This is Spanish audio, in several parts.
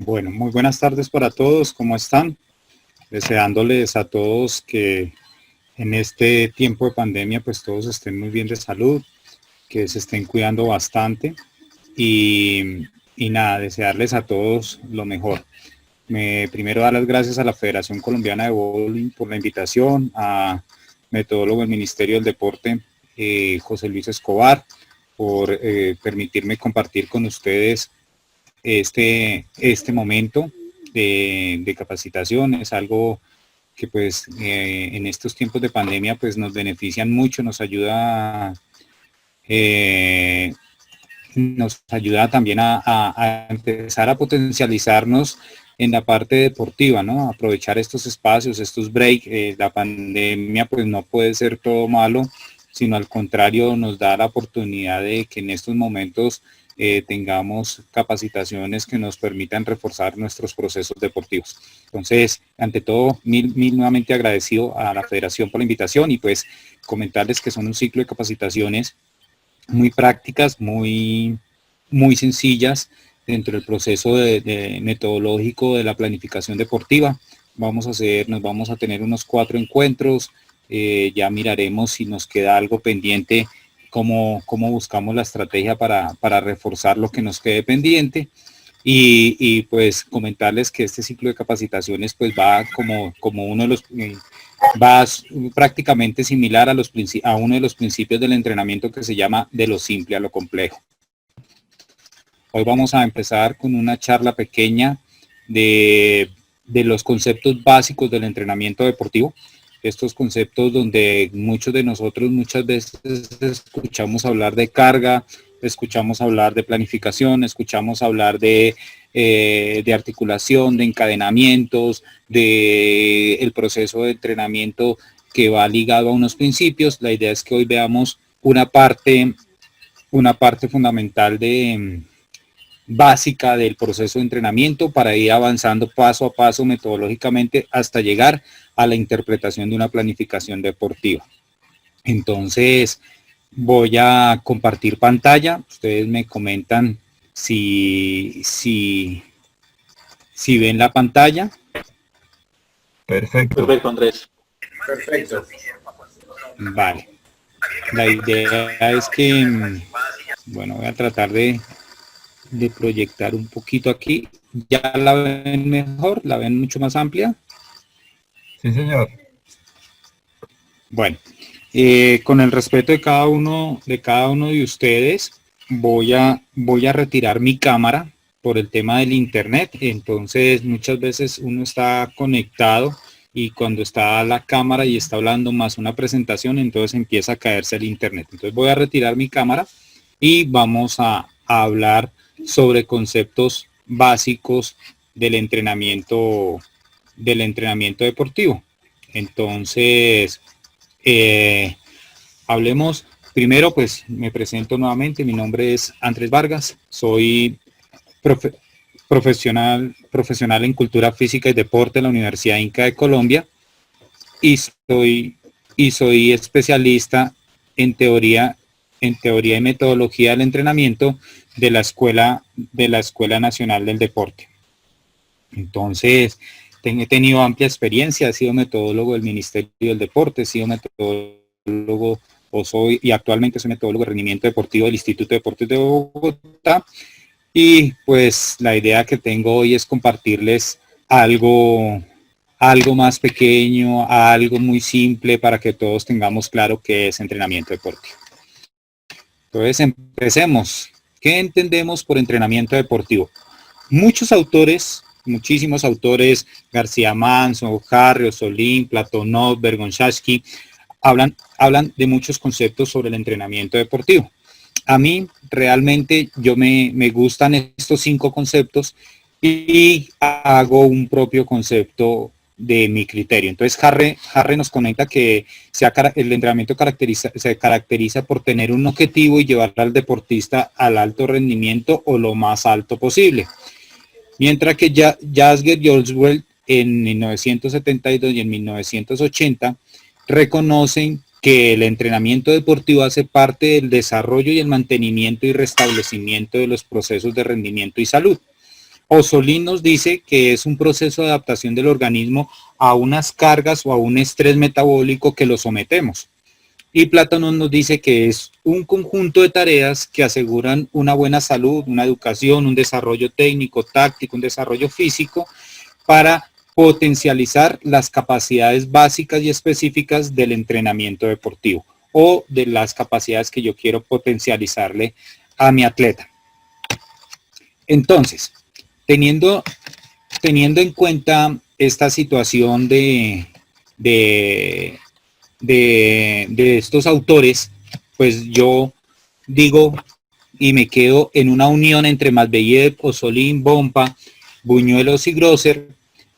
Bueno, muy buenas tardes para todos, ¿cómo están? Deseándoles a todos que en este tiempo de pandemia pues todos estén muy bien de salud, que se estén cuidando bastante y nada, desearles a todos lo mejor. Primero dar las gracias a la Federación Colombiana de Bowling por la invitación, a metodólogo del Ministerio del Deporte, José Luis Escobar, por permitirme compartir con ustedes este momento de capacitación. Es algo que pues en estos tiempos de pandemia pues nos benefician mucho, eh, nos ayuda también a empezar a potencializarnos en la parte deportiva, ¿no? Aprovechar estos espacios, estos breaks. La pandemia pues no puede ser todo malo, sino al contrario nos da la oportunidad de que en estos momentos tengamos capacitaciones que nos permitan reforzar nuestros procesos deportivos. Entonces, ante todo, mil nuevamente agradecido a la Federación por la invitación y pues comentarles que son un ciclo de capacitaciones muy prácticas, muy sencillas dentro del proceso de metodológico de la planificación deportiva. Nos vamos a tener unos 4 encuentros, ya miraremos si nos queda algo pendiente, cómo buscamos la estrategia para reforzar lo que nos quede pendiente. Y pues comentarles que este ciclo de capacitaciones pues va como uno de los va prácticamente similar a uno de los principios del entrenamiento que se llama de lo simple a lo complejo. Hoy vamos a empezar con una charla pequeña de los conceptos básicos del entrenamiento deportivo. Estos conceptos donde muchos de nosotros muchas veces escuchamos hablar de carga, escuchamos hablar de planificación, escuchamos hablar de articulación, de encadenamientos, de el proceso de entrenamiento que va ligado a unos principios. La idea es que hoy veamos una parte fundamental básica del proceso de entrenamiento para ir avanzando paso a paso metodológicamente hasta llegar a la interpretación de una planificación deportiva. Entonces, voy a compartir pantalla. Ustedes me comentan si ven la pantalla. Perfecto. Perfecto, Andrés. Perfecto. Vale. La idea es que, bueno, voy a tratar de proyectar un poquito aquí. ¿Ya la ven mejor? ¿La ven mucho más amplia? Sí, señor. Bueno, con el respeto de cada uno de ustedes, voy a retirar mi cámara por el tema del internet. Entonces, muchas veces uno está conectado y cuando está la cámara y está hablando más una presentación, entonces empieza a caerse el internet. Entonces voy a retirar mi cámara y vamos a hablar sobre conceptos básicos del entrenamiento deportivo. Entonces, hablemos primero, pues me presento nuevamente. Mi nombre es Andrés Vargas, soy profesional en cultura física y deporte en la Universidad Inca de Colombia y soy especialista en teoría y metodología del entrenamiento de la Escuela Nacional del Deporte. Entonces, he tenido amplia experiencia, he sido metodólogo del Ministerio del Deporte, he sido metodólogo y actualmente soy metodólogo de rendimiento deportivo del Instituto de Deportes de Bogotá. Y pues la idea que tengo hoy es compartirles algo más pequeño, algo muy simple para que todos tengamos claro qué es entrenamiento deportivo. Entonces empecemos. ¿Qué entendemos por entrenamiento deportivo? Muchísimos autores, García Manso, Harry, Osolín, Platonov, Bergonzhansky, hablan de muchos conceptos sobre el entrenamiento deportivo. A mí realmente me gustan estos 5 conceptos y hago un propio concepto de mi criterio. Entonces Harry nos comenta que el entrenamiento se caracteriza por tener un objetivo y llevar al deportista al alto rendimiento o lo más alto posible. Mientras que Jasger y Oswald en 1972 y en 1980 reconocen que el entrenamiento deportivo hace parte del desarrollo y el mantenimiento y restablecimiento de los procesos de rendimiento y salud. Osolín nos dice que es un proceso de adaptación del organismo a unas cargas o a un estrés metabólico que lo sometemos. Y Plátano nos dice que es un conjunto de tareas que aseguran una buena salud, una educación, un desarrollo técnico, táctico, un desarrollo físico para potencializar las capacidades básicas y específicas del entrenamiento deportivo o de las capacidades que yo quiero potencializarle a mi atleta. Entonces, teniendo en cuenta esta situación de estos autores, pues yo digo y me quedo en una unión entre Medvedev, Osolín, Bompa, Buñuelos y Grosser,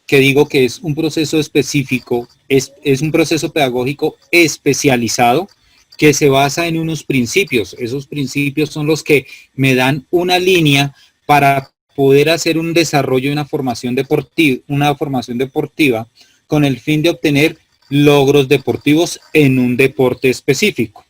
que digo que es un proceso específico, es un proceso pedagógico especializado que se basa en unos principios. Esos principios son los que me dan una línea para poder hacer un desarrollo de una formación deportiva con el fin de obtener logros deportivos en un deporte específico.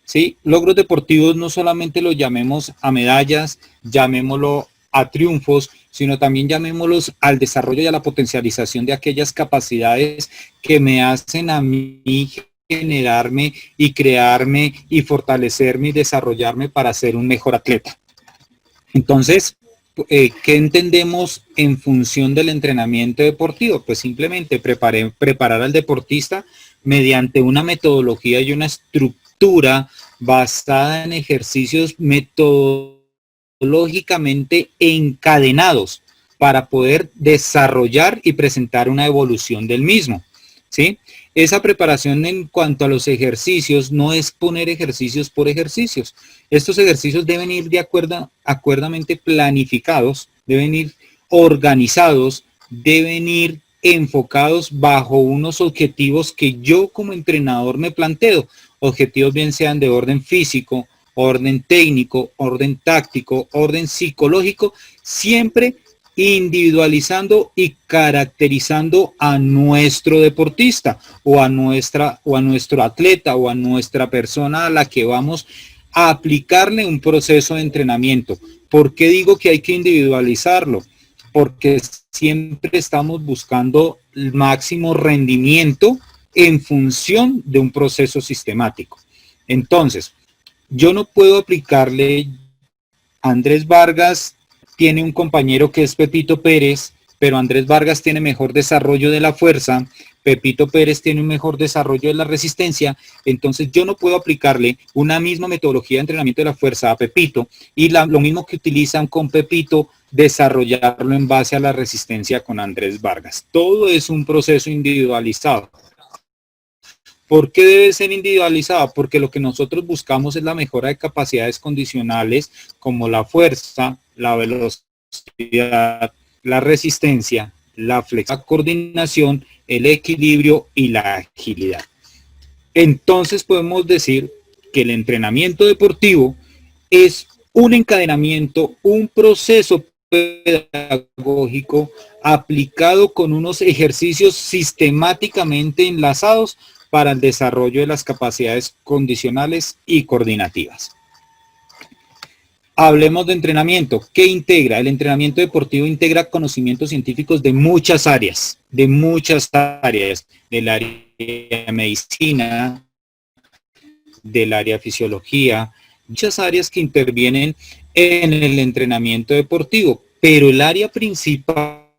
¿Sí? Logros deportivos no solamente los llamemos a medallas, llamémoslo a triunfos, sino también llamémoslos al desarrollo y a la potencialización de aquellas capacidades que me hacen a mí generarme y crearme y fortalecerme y desarrollarme para ser un mejor atleta. Entonces, ¿qué entendemos en función del entrenamiento deportivo? Pues simplemente preparar al deportista mediante una metodología y una estructura basada en ejercicios metodológicamente encadenados para poder desarrollar y presentar una evolución del mismo, ¿sí? Esa preparación en cuanto a los ejercicios no es poner ejercicios por ejercicios. Estos ejercicios deben ir acuerdamente planificados, deben ir organizados, deben ir enfocados bajo unos objetivos que yo como entrenador me planteo. Objetivos bien sean de orden físico, orden técnico, orden táctico, orden psicológico, siempre individualizando y caracterizando a nuestro deportista o a nuestro atleta o a nuestra persona a la que vamos a aplicarle un proceso de entrenamiento. ¿Por qué digo que hay que individualizarlo? Porque siempre estamos buscando el máximo rendimiento en función de un proceso sistemático. Entonces, yo no puedo aplicarle a Andrés Vargas. Tiene un compañero que es Pepito Pérez, pero Andrés Vargas tiene mejor desarrollo de la fuerza, Pepito Pérez tiene un mejor desarrollo de la resistencia, entonces yo no puedo aplicarle una misma metodología de entrenamiento de la fuerza a Pepito y lo mismo que utilizan con Pepito, desarrollarlo en base a la resistencia con Andrés Vargas. Todo es un proceso individualizado. ¿Por qué debe ser individualizado? Porque lo que nosotros buscamos es la mejora de capacidades condicionales como la fuerza, la velocidad, la resistencia, la flexibilidad, la coordinación, el equilibrio y la agilidad. Entonces podemos decir que el entrenamiento deportivo es un encadenamiento, un proceso pedagógico aplicado con unos ejercicios sistemáticamente enlazados para el desarrollo de las capacidades condicionales y coordinativas. Hablemos de entrenamiento. ¿Qué integra? El entrenamiento deportivo integra conocimientos científicos de muchas áreas, del área de medicina, del área de fisiología, muchas áreas que intervienen en el entrenamiento deportivo, pero el área principal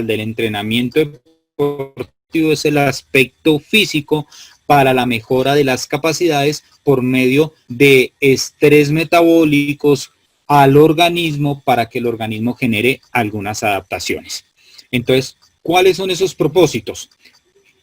del entrenamiento deportivo es el aspecto físico para la mejora de las capacidades por medio de estrés metabólicos al organismo para que el organismo genere algunas adaptaciones. Entonces, ¿cuáles son esos propósitos?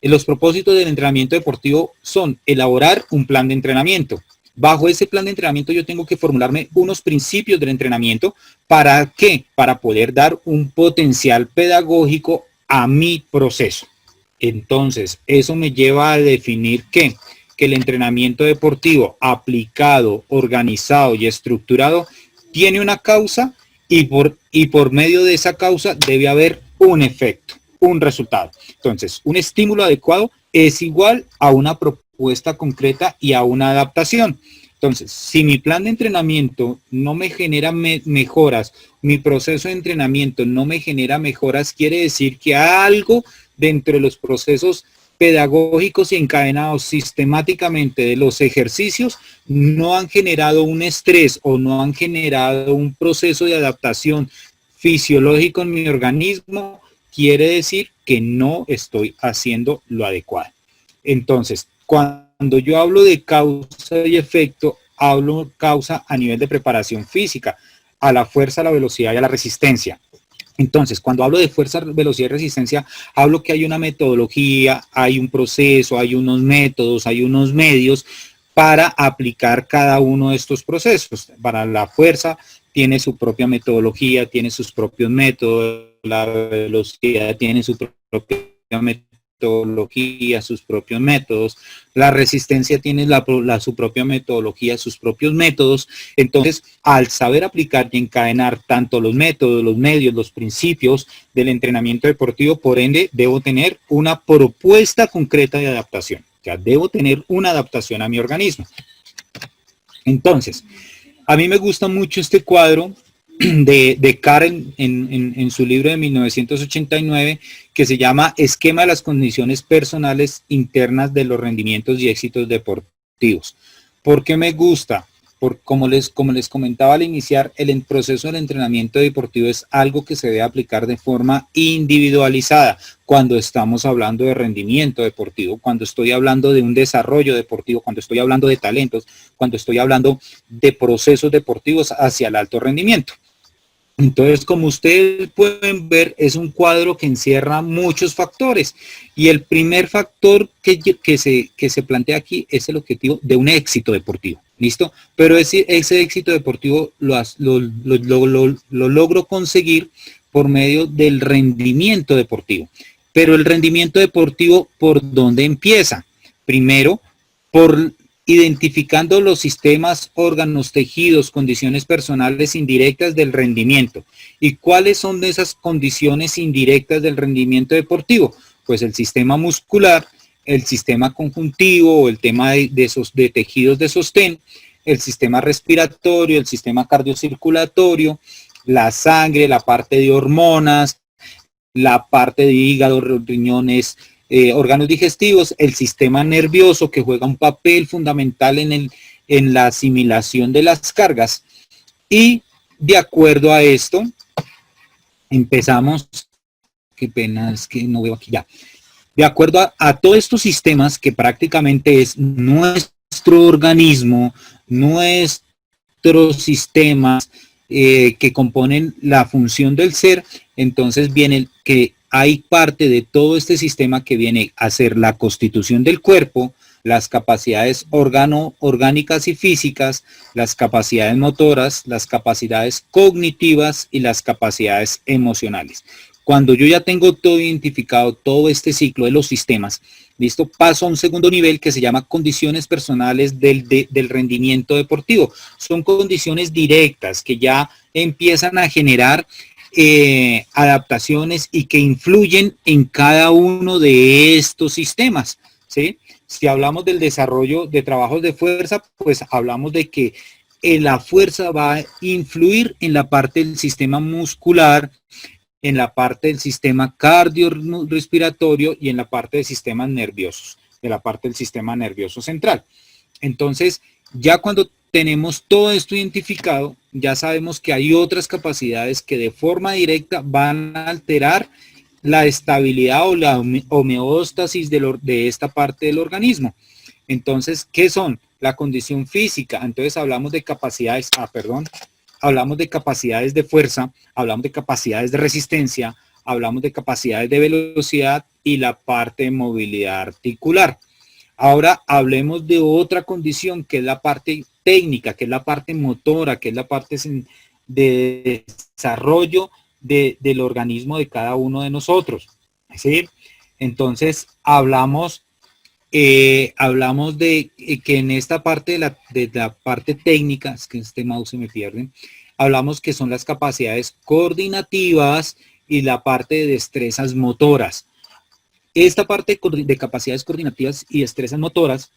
Los propósitos del entrenamiento deportivo son elaborar un plan de entrenamiento. Bajo ese plan de entrenamiento yo tengo que formularme unos principios del entrenamiento. ¿Para qué? Para poder dar un potencial pedagógico a mi proceso. Entonces, eso me lleva a definir que el entrenamiento deportivo aplicado, organizado y estructurado tiene una causa y por medio de esa causa debe haber un efecto, un resultado. Entonces, un estímulo adecuado es igual a una propuesta concreta y a una adaptación. Entonces, si mi plan de entrenamiento no me genera mejoras, mi proceso de entrenamiento no me genera mejoras, quiere decir que algo dentro de los procesos pedagógicos y encadenados sistemáticamente de los ejercicios no han generado un estrés o no han generado un proceso de adaptación fisiológico en mi organismo, quiere decir que no estoy haciendo lo adecuado. Entonces, cuando yo hablo de causa y efecto, hablo causa a nivel de preparación física, a la fuerza, a la velocidad y a la resistencia. Entonces, cuando hablo de fuerza, velocidad y resistencia, hablo que hay una metodología, hay un proceso, hay unos métodos, hay unos medios para aplicar cada uno de estos procesos. Para la fuerza tiene su propia metodología, tiene sus propios métodos, la velocidad tiene su propia metodología, sus propios métodos, la resistencia tiene su propia metodología, sus propios métodos. Entonces, al saber aplicar y encadenar tanto los métodos, los medios, los principios del entrenamiento deportivo, por ende, debo tener una propuesta concreta de adaptación. O sea, debo tener una adaptación a mi organismo. Entonces, a mí me gusta mucho este cuadro de Karen en su libro de 1989 que se llama Esquema de las condiciones personales internas de los rendimientos y éxitos deportivos. ¿Por qué me gusta? Porque como les comentaba al iniciar, el proceso del entrenamiento deportivo es algo que se debe aplicar de forma individualizada cuando estamos hablando de rendimiento deportivo, cuando estoy hablando de un desarrollo deportivo, cuando estoy hablando de talentos, cuando estoy hablando de procesos deportivos hacia el alto rendimiento. Entonces, como ustedes pueden ver, es un cuadro que encierra muchos factores. Y el primer factor que se plantea aquí es el objetivo de un éxito deportivo. ¿Listo? Pero ese éxito deportivo lo logro conseguir por medio del rendimiento deportivo. Pero el rendimiento deportivo, ¿por dónde empieza? Primero, por identificando los sistemas, órganos, tejidos, condiciones personales indirectas del rendimiento. ¿Y cuáles son esas condiciones indirectas del rendimiento deportivo? Pues el sistema muscular, el sistema conjuntivo, el tema de tejidos de sostén, el sistema respiratorio, el sistema cardiocirculatorio, la sangre, la parte de hormonas, la parte de hígado, riñones, órganos digestivos, el sistema nervioso que juega un papel fundamental en la asimilación de las cargas. Y de acuerdo a esto, empezamos, qué pena, es que no veo aquí ya. De acuerdo a todos estos sistemas que prácticamente es nuestro organismo, nuestros sistemas que componen la función del ser, entonces viene que hay parte de todo este sistema que viene a ser la constitución del cuerpo, las capacidades orgánicas y físicas, las capacidades motoras, las capacidades cognitivas y las capacidades emocionales. Cuando yo ya tengo todo identificado, todo este ciclo de los sistemas, listo, paso a un segundo nivel que se llama condiciones personales del rendimiento deportivo. Son condiciones directas que ya empiezan a generar adaptaciones y que influyen en cada uno de estos sistemas, ¿sí? Si hablamos del desarrollo de trabajos de fuerza, pues hablamos de que la fuerza va a influir en la parte del sistema muscular, en la parte del sistema cardiorrespiratorio y en la parte de sistemas nerviosos, de la parte del sistema nervioso central. Entonces, ya cuando tenemos todo esto identificado, ya sabemos que hay otras capacidades que de forma directa van a alterar la estabilidad o la homeostasis de esta parte del organismo. Entonces, ¿qué son? La condición física. Entonces hablamos de capacidades, hablamos de capacidades de fuerza, hablamos de capacidades de resistencia, hablamos de capacidades de velocidad y la parte de movilidad articular. Ahora hablemos de otra condición que es la parte técnica, que es la parte motora, que es la parte de desarrollo del organismo de cada uno de nosotros, ¿sí? Entonces hablamos de que en esta parte de la parte técnica, es que este mouse se me pierde, hablamos que son las capacidades coordinativas y la parte de destrezas motoras. Esta parte de capacidades coordinativas y destrezas motoras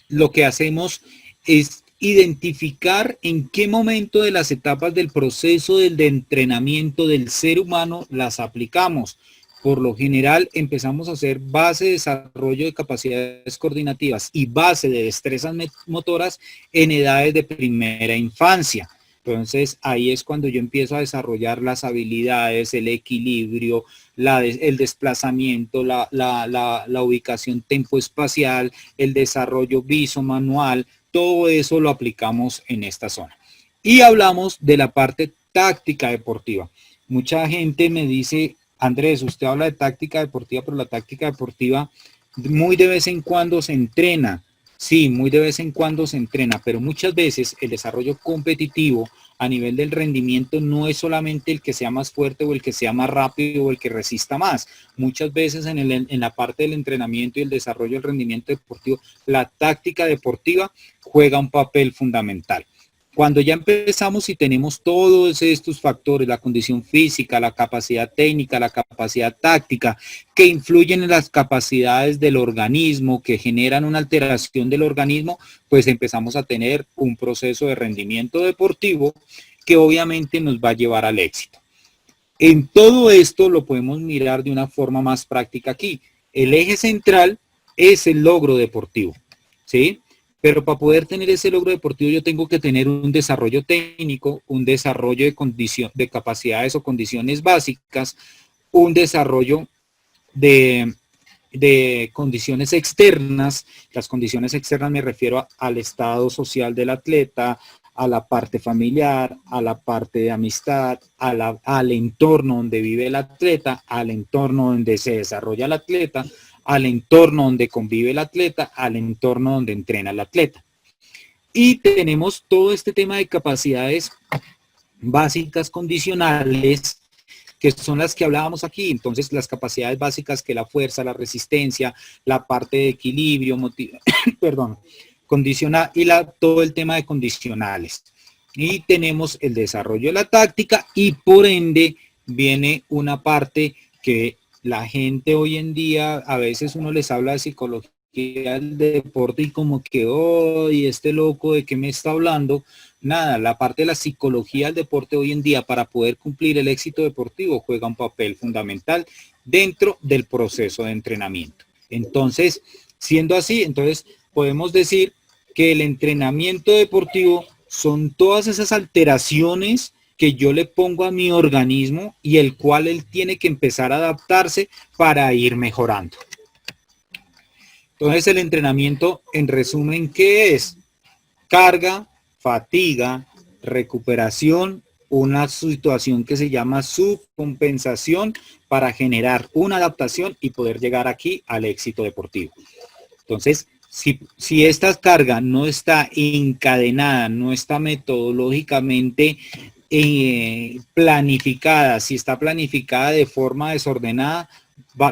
lo que hacemos es identificar en qué momento de las etapas del proceso de entrenamiento del ser humano las aplicamos. Por lo general empezamos a hacer base de desarrollo de capacidades coordinativas y base de destrezas motoras en edades de primera infancia. Entonces ahí es cuando yo empiezo a desarrollar las habilidades, el equilibrio, el desplazamiento, la ubicación tempoespacial, el desarrollo visomanual, todo eso lo aplicamos en esta zona. Y hablamos de la parte táctica deportiva. Mucha gente me dice, Andrés, usted habla de táctica deportiva, pero la táctica deportiva muy de vez en cuando se entrena. Sí, muy de vez en cuando se entrena, pero muchas veces el desarrollo competitivo a nivel del rendimiento no es solamente el que sea más fuerte o el que sea más rápido o el que resista más. Muchas veces en la parte del entrenamiento y el desarrollo del rendimiento deportivo, la táctica deportiva juega un papel fundamental. Cuando ya empezamos y tenemos todos estos factores, la condición física, la capacidad técnica, la capacidad táctica, que influyen en las capacidades del organismo, que generan una alteración del organismo, pues empezamos a tener un proceso de rendimiento deportivo que obviamente nos va a llevar al éxito. En todo esto lo podemos mirar de una forma más práctica aquí. El eje central es el logro deportivo, ¿sí? Pero para poder tener ese logro deportivo yo tengo que tener un desarrollo técnico, un desarrollo de capacidades o condiciones básicas, un desarrollo de condiciones externas. Las condiciones externas me refiero al estado social del atleta, a la parte familiar, a la parte de amistad, al entorno donde vive el atleta, al entorno donde se desarrolla el atleta, al entorno donde convive el atleta, al entorno donde entrena el atleta. Y tenemos todo este tema de capacidades básicas condicionales, que son las que hablábamos aquí. Entonces, las capacidades básicas que la fuerza, la resistencia, la parte de equilibrio, condicional y todo el tema de condicionales. Y tenemos el desarrollo de la táctica y por ende viene una parte que la gente hoy en día, a veces uno les habla de psicología del deporte y como que, oh, y este loco, ¿de qué me está hablando? Nada, la parte de la psicología del deporte hoy en día para poder cumplir el éxito deportivo juega un papel fundamental dentro del proceso de entrenamiento. Entonces, siendo así, entonces podemos decir que el entrenamiento deportivo son todas esas alteraciones que yo le pongo a mi organismo y el cual él tiene que empezar a adaptarse para ir mejorando. Entonces el entrenamiento, en resumen, ¿qué es? Carga, fatiga, recuperación, una situación que se llama subcompensación para generar una adaptación y poder llegar aquí al éxito deportivo. Entonces, si esta carga no está encadenada, no está metodológicamente planificada, si está planificada de forma desordenada,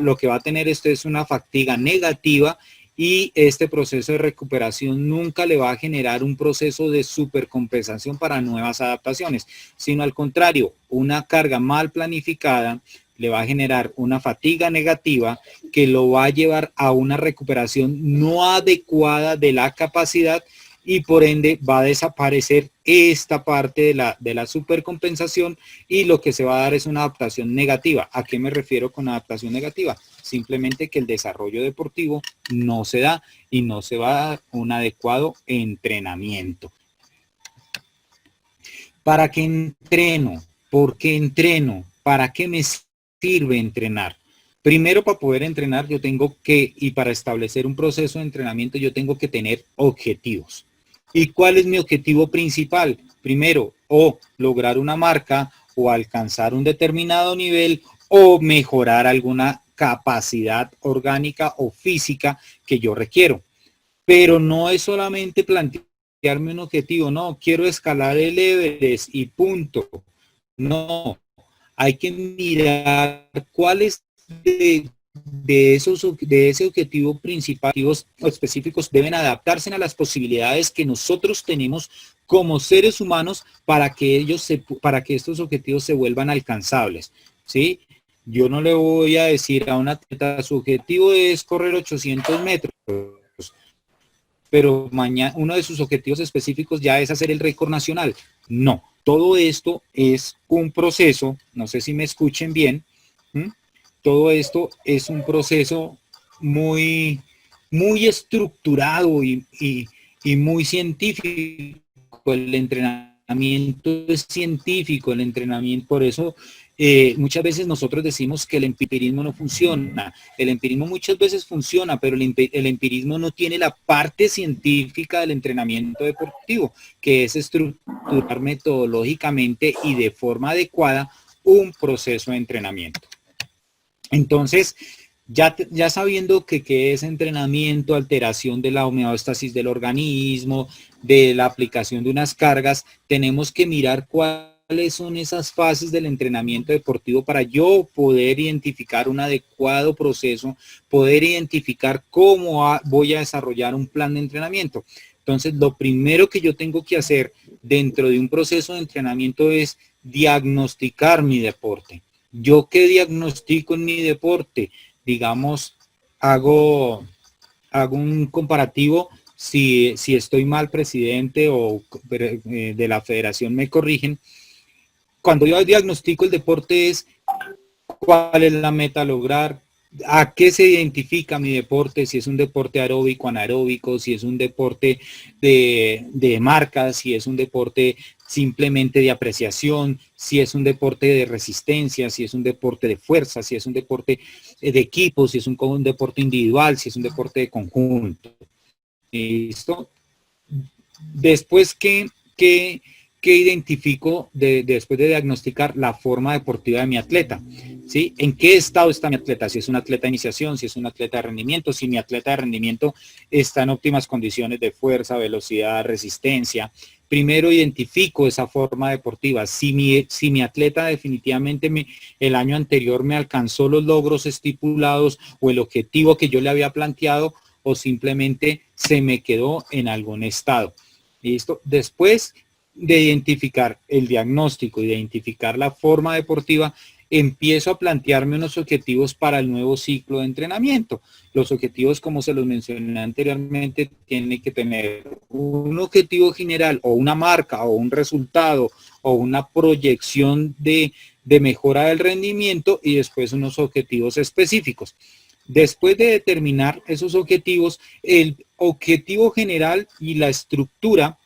lo que va a tener esto es una fatiga negativa y este proceso de recuperación nunca le va a generar un proceso de supercompensación para nuevas adaptaciones, sino al contrario, una carga mal planificada le va a generar una fatiga negativa que lo va a llevar a una recuperación no adecuada de la capacidad y por ende va a desaparecer esta parte de la supercompensación y lo que se va a dar es una adaptación negativa. ¿A qué me refiero con adaptación negativa? Simplemente que el desarrollo deportivo no se da y no se va a dar un adecuado entrenamiento. ¿Para qué entreno? ¿Por qué entreno? ¿Para qué me sirve entrenar? Primero, para poder entrenar yo tengo que, y para establecer un proceso de entrenamiento yo tengo que tener objetivos. ¿Y cuál es mi objetivo principal? Primero, o lograr una marca, o alcanzar un determinado nivel, o mejorar alguna capacidad orgánica o física que yo requiero. Pero no es solamente plantearme un objetivo, no, quiero escalar el Everest y punto. No, hay que mirar cuáles de ese objetivo principal o específicos deben adaptarse a las posibilidades que nosotros tenemos como seres humanos para que estos objetivos se vuelvan alcanzables, ¿sí? Yo no le voy a decir a un atleta, su objetivo es correr 800 metros. pero mañana uno de sus objetivos específicos ya es hacer el récord nacional. No, todo esto es un proceso, no sé si me escuchen bien, ¿m? Todo esto es un proceso muy, muy estructurado y muy científico. El entrenamiento es científico, el entrenamiento, por eso muchas veces nosotros decimos que el empirismo no funciona. El empirismo muchas veces funciona, pero el empirismo no tiene la parte científica del entrenamiento deportivo, que es estructurar metodológicamente y de forma adecuada un proceso de entrenamiento. Entonces, ya sabiendo que es entrenamiento, alteración de la homeostasis del organismo, de la aplicación de unas cargas, tenemos que mirar cuáles son esas fases del entrenamiento deportivo para yo poder identificar un adecuado proceso, poder identificar cómo voy a desarrollar un plan de entrenamiento. Entonces, lo primero que yo tengo que hacer dentro de un proceso de entrenamiento es diagnosticar mi deporte. ¿Yo qué diagnostico en mi deporte? Digamos, hago un comparativo, si estoy mal, presidente o de la federación me corrigen. Cuando yo diagnostico el deporte es cuál es la meta a lograr, a qué se identifica mi deporte, si es un deporte aeróbico, anaeróbico, si es un deporte de marcas, si es un deporte simplemente de apreciación, si es un deporte de resistencia, si es un deporte de fuerza, si es un deporte de equipo, si es un deporte individual, si es un deporte de conjunto. ¿Listo? Después que identifico después de diagnosticar la forma deportiva de mi atleta, ¿sí? ¿En qué estado está mi atleta? Si es un atleta de iniciación, si es un atleta de rendimiento, si mi atleta de rendimiento está en óptimas condiciones de fuerza, velocidad, resistencia. Primero identifico esa forma deportiva. Si mi atleta definitivamente el año anterior me alcanzó los logros estipulados o el objetivo que yo le había planteado, o simplemente se me quedó en algún estado. ¿Listo? Después de identificar el diagnóstico, identificar la forma deportiva, empiezo a plantearme unos objetivos para el nuevo ciclo de entrenamiento. Los objetivos, como se los mencioné anteriormente, tienen que tener un objetivo general o una marca o un resultado o una proyección de mejora del rendimiento y después unos objetivos específicos. Después de determinar esos objetivos, el objetivo general y la estructura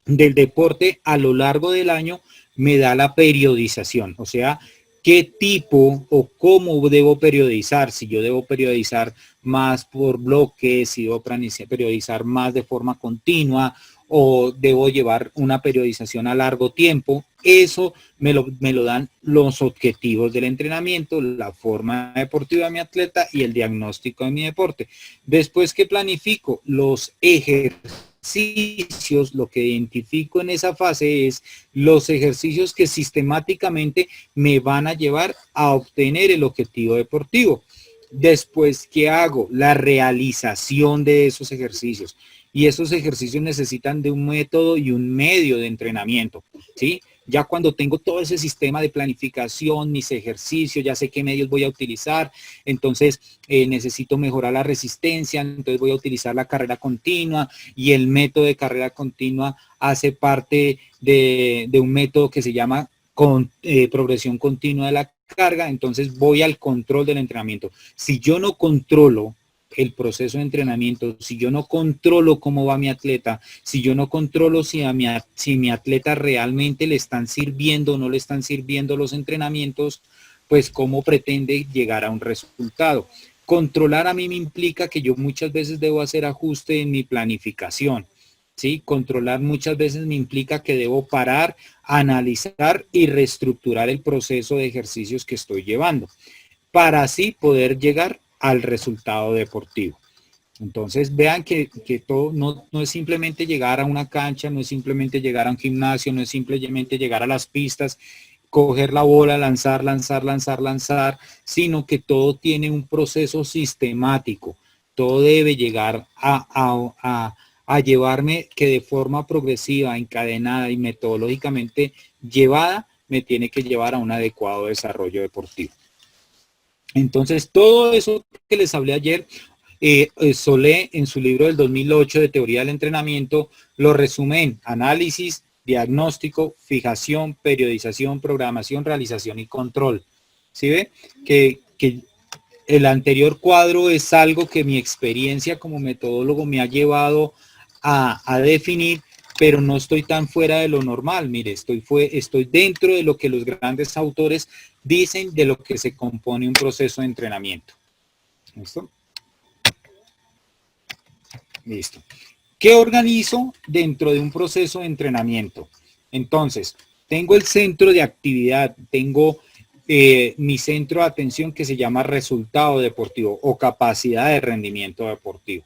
del deporte a lo largo del año me da la periodización, o sea, qué tipo o cómo debo periodizar, si yo debo periodizar más por bloques, si debo periodizar más de forma continua o debo llevar una periodización a largo tiempo. Eso me lo dan los objetivos del entrenamiento, la forma deportiva de mi atleta y el diagnóstico de mi deporte. Después que planifico los ejercicios, lo que identifico en esa fase es los ejercicios que sistemáticamente me van a llevar a obtener el objetivo deportivo. Después, ¿qué hago? La realización de esos ejercicios. Y esos ejercicios necesitan de un método y un medio de entrenamiento, ¿sí? Ya cuando tengo todo ese sistema de planificación, mis ejercicios, ya sé qué medios voy a utilizar, entonces necesito mejorar la resistencia, entonces voy a utilizar la carrera continua y el método de carrera continua hace parte de un método que se llama progresión continua de la carga, entonces voy al control del entrenamiento. Si yo no controlo el proceso de entrenamiento, si yo no controlo cómo va mi atleta, si yo no controlo si mi atleta realmente le están sirviendo o no le están sirviendo los entrenamientos, pues cómo pretende llegar a un resultado. Controlar a mí me implica que yo muchas veces debo hacer ajuste en mi planificación, ¿sí? Controlar muchas veces me implica que debo parar, analizar y reestructurar el proceso de ejercicios que estoy llevando para así poder llegar al resultado deportivo. Entonces vean que todo no es simplemente llegar a una cancha, no es simplemente llegar a un gimnasio, no es simplemente llegar a las pistas, coger la bola, lanzar, sino que todo tiene un proceso sistemático. Todo debe llegar a llevarme que de forma progresiva, encadenada y metodológicamente llevada, me tiene que llevar a un adecuado desarrollo deportivo. Entonces, todo eso que les hablé ayer, Solé, en su libro del 2008 de teoría del entrenamiento, lo resume en análisis, diagnóstico, fijación, periodización, programación, realización y control. ¿Sí ve? Que el anterior cuadro es algo que mi experiencia como metodólogo me ha llevado a definir, pero no estoy tan fuera de lo normal. Mire, estoy dentro de lo que los grandes autores dicen de lo que se compone un proceso de entrenamiento. ¿Listo? Listo. ¿Qué organizo dentro de un proceso de entrenamiento? Entonces, tengo el centro de actividad, tengo mi centro de atención que se llama resultado deportivo o capacidad de rendimiento deportivo.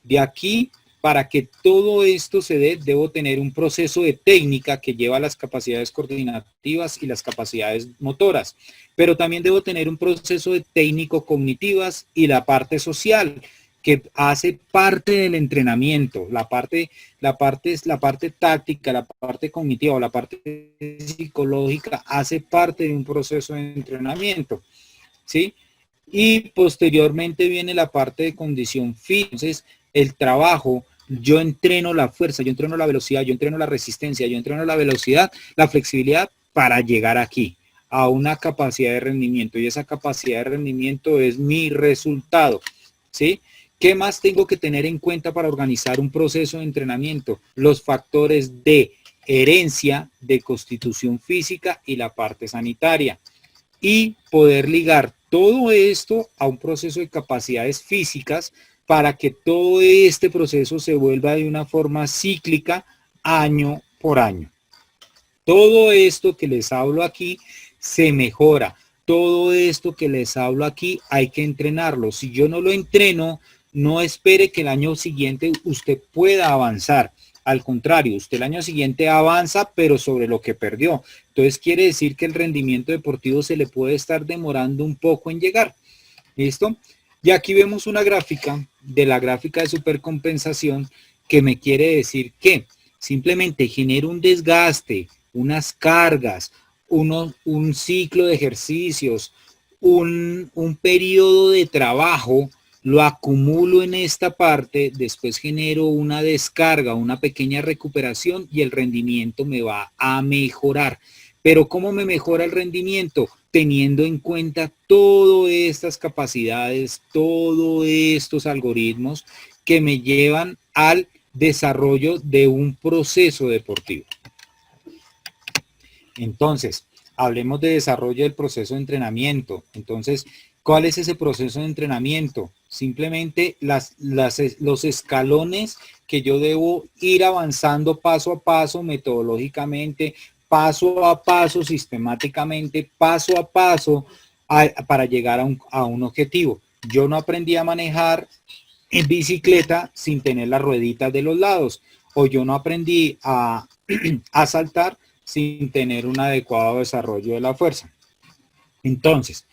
De aquí, para que todo esto se dé, debo tener un proceso de técnica que lleva las capacidades coordinativas y las capacidades motoras, pero también debo tener un proceso de técnico-cognitivas y la parte social, que hace parte del entrenamiento, la parte táctica, la parte cognitiva o la parte psicológica hace parte de un proceso de entrenamiento, ¿sí? Y posteriormente viene la parte de condición física. Entonces, el trabajo, yo entreno la fuerza, yo entreno la velocidad, yo entreno la resistencia, yo entreno la velocidad, la flexibilidad para llegar aquí, a una capacidad de rendimiento. Y esa capacidad de rendimiento es mi resultado, ¿sí? ¿Qué más tengo que tener en cuenta para organizar un proceso de entrenamiento? Los factores de herencia, de constitución física y la parte sanitaria. Y poder ligar todo esto a un proceso de capacidades físicas para que todo este proceso se vuelva de una forma cíclica año por año. Todo esto que les hablo aquí se mejora. Todo esto que les hablo aquí hay que entrenarlo. Si yo no lo entreno, no espere que el año siguiente usted pueda avanzar. Al contrario, usted el año siguiente avanza, pero sobre lo que perdió. Entonces quiere decir que el rendimiento deportivo se le puede estar demorando un poco en llegar. ¿Listo? Y aquí vemos una gráfica de la gráfica de supercompensación que me quiere decir que simplemente genera un desgaste, unas cargas, un ciclo de ejercicios, un periodo de trabajo, lo acumulo en esta parte, después genero una descarga, una pequeña recuperación y el rendimiento me va a mejorar. Pero ¿cómo me mejora el rendimiento? Teniendo en cuenta todas estas capacidades, todos estos algoritmos que me llevan al desarrollo de un proceso deportivo. Entonces, hablemos de desarrollo del proceso de entrenamiento. Entonces, ¿cuál es ese proceso de entrenamiento? Simplemente los escalones que yo debo ir avanzando paso a paso, metodológicamente, paso a paso, sistemáticamente, paso a paso, para llegar a un objetivo. Yo no aprendí a manejar en bicicleta sin tener las rueditas de los lados, o yo no aprendí a saltar sin tener un adecuado desarrollo de la fuerza. Entonces,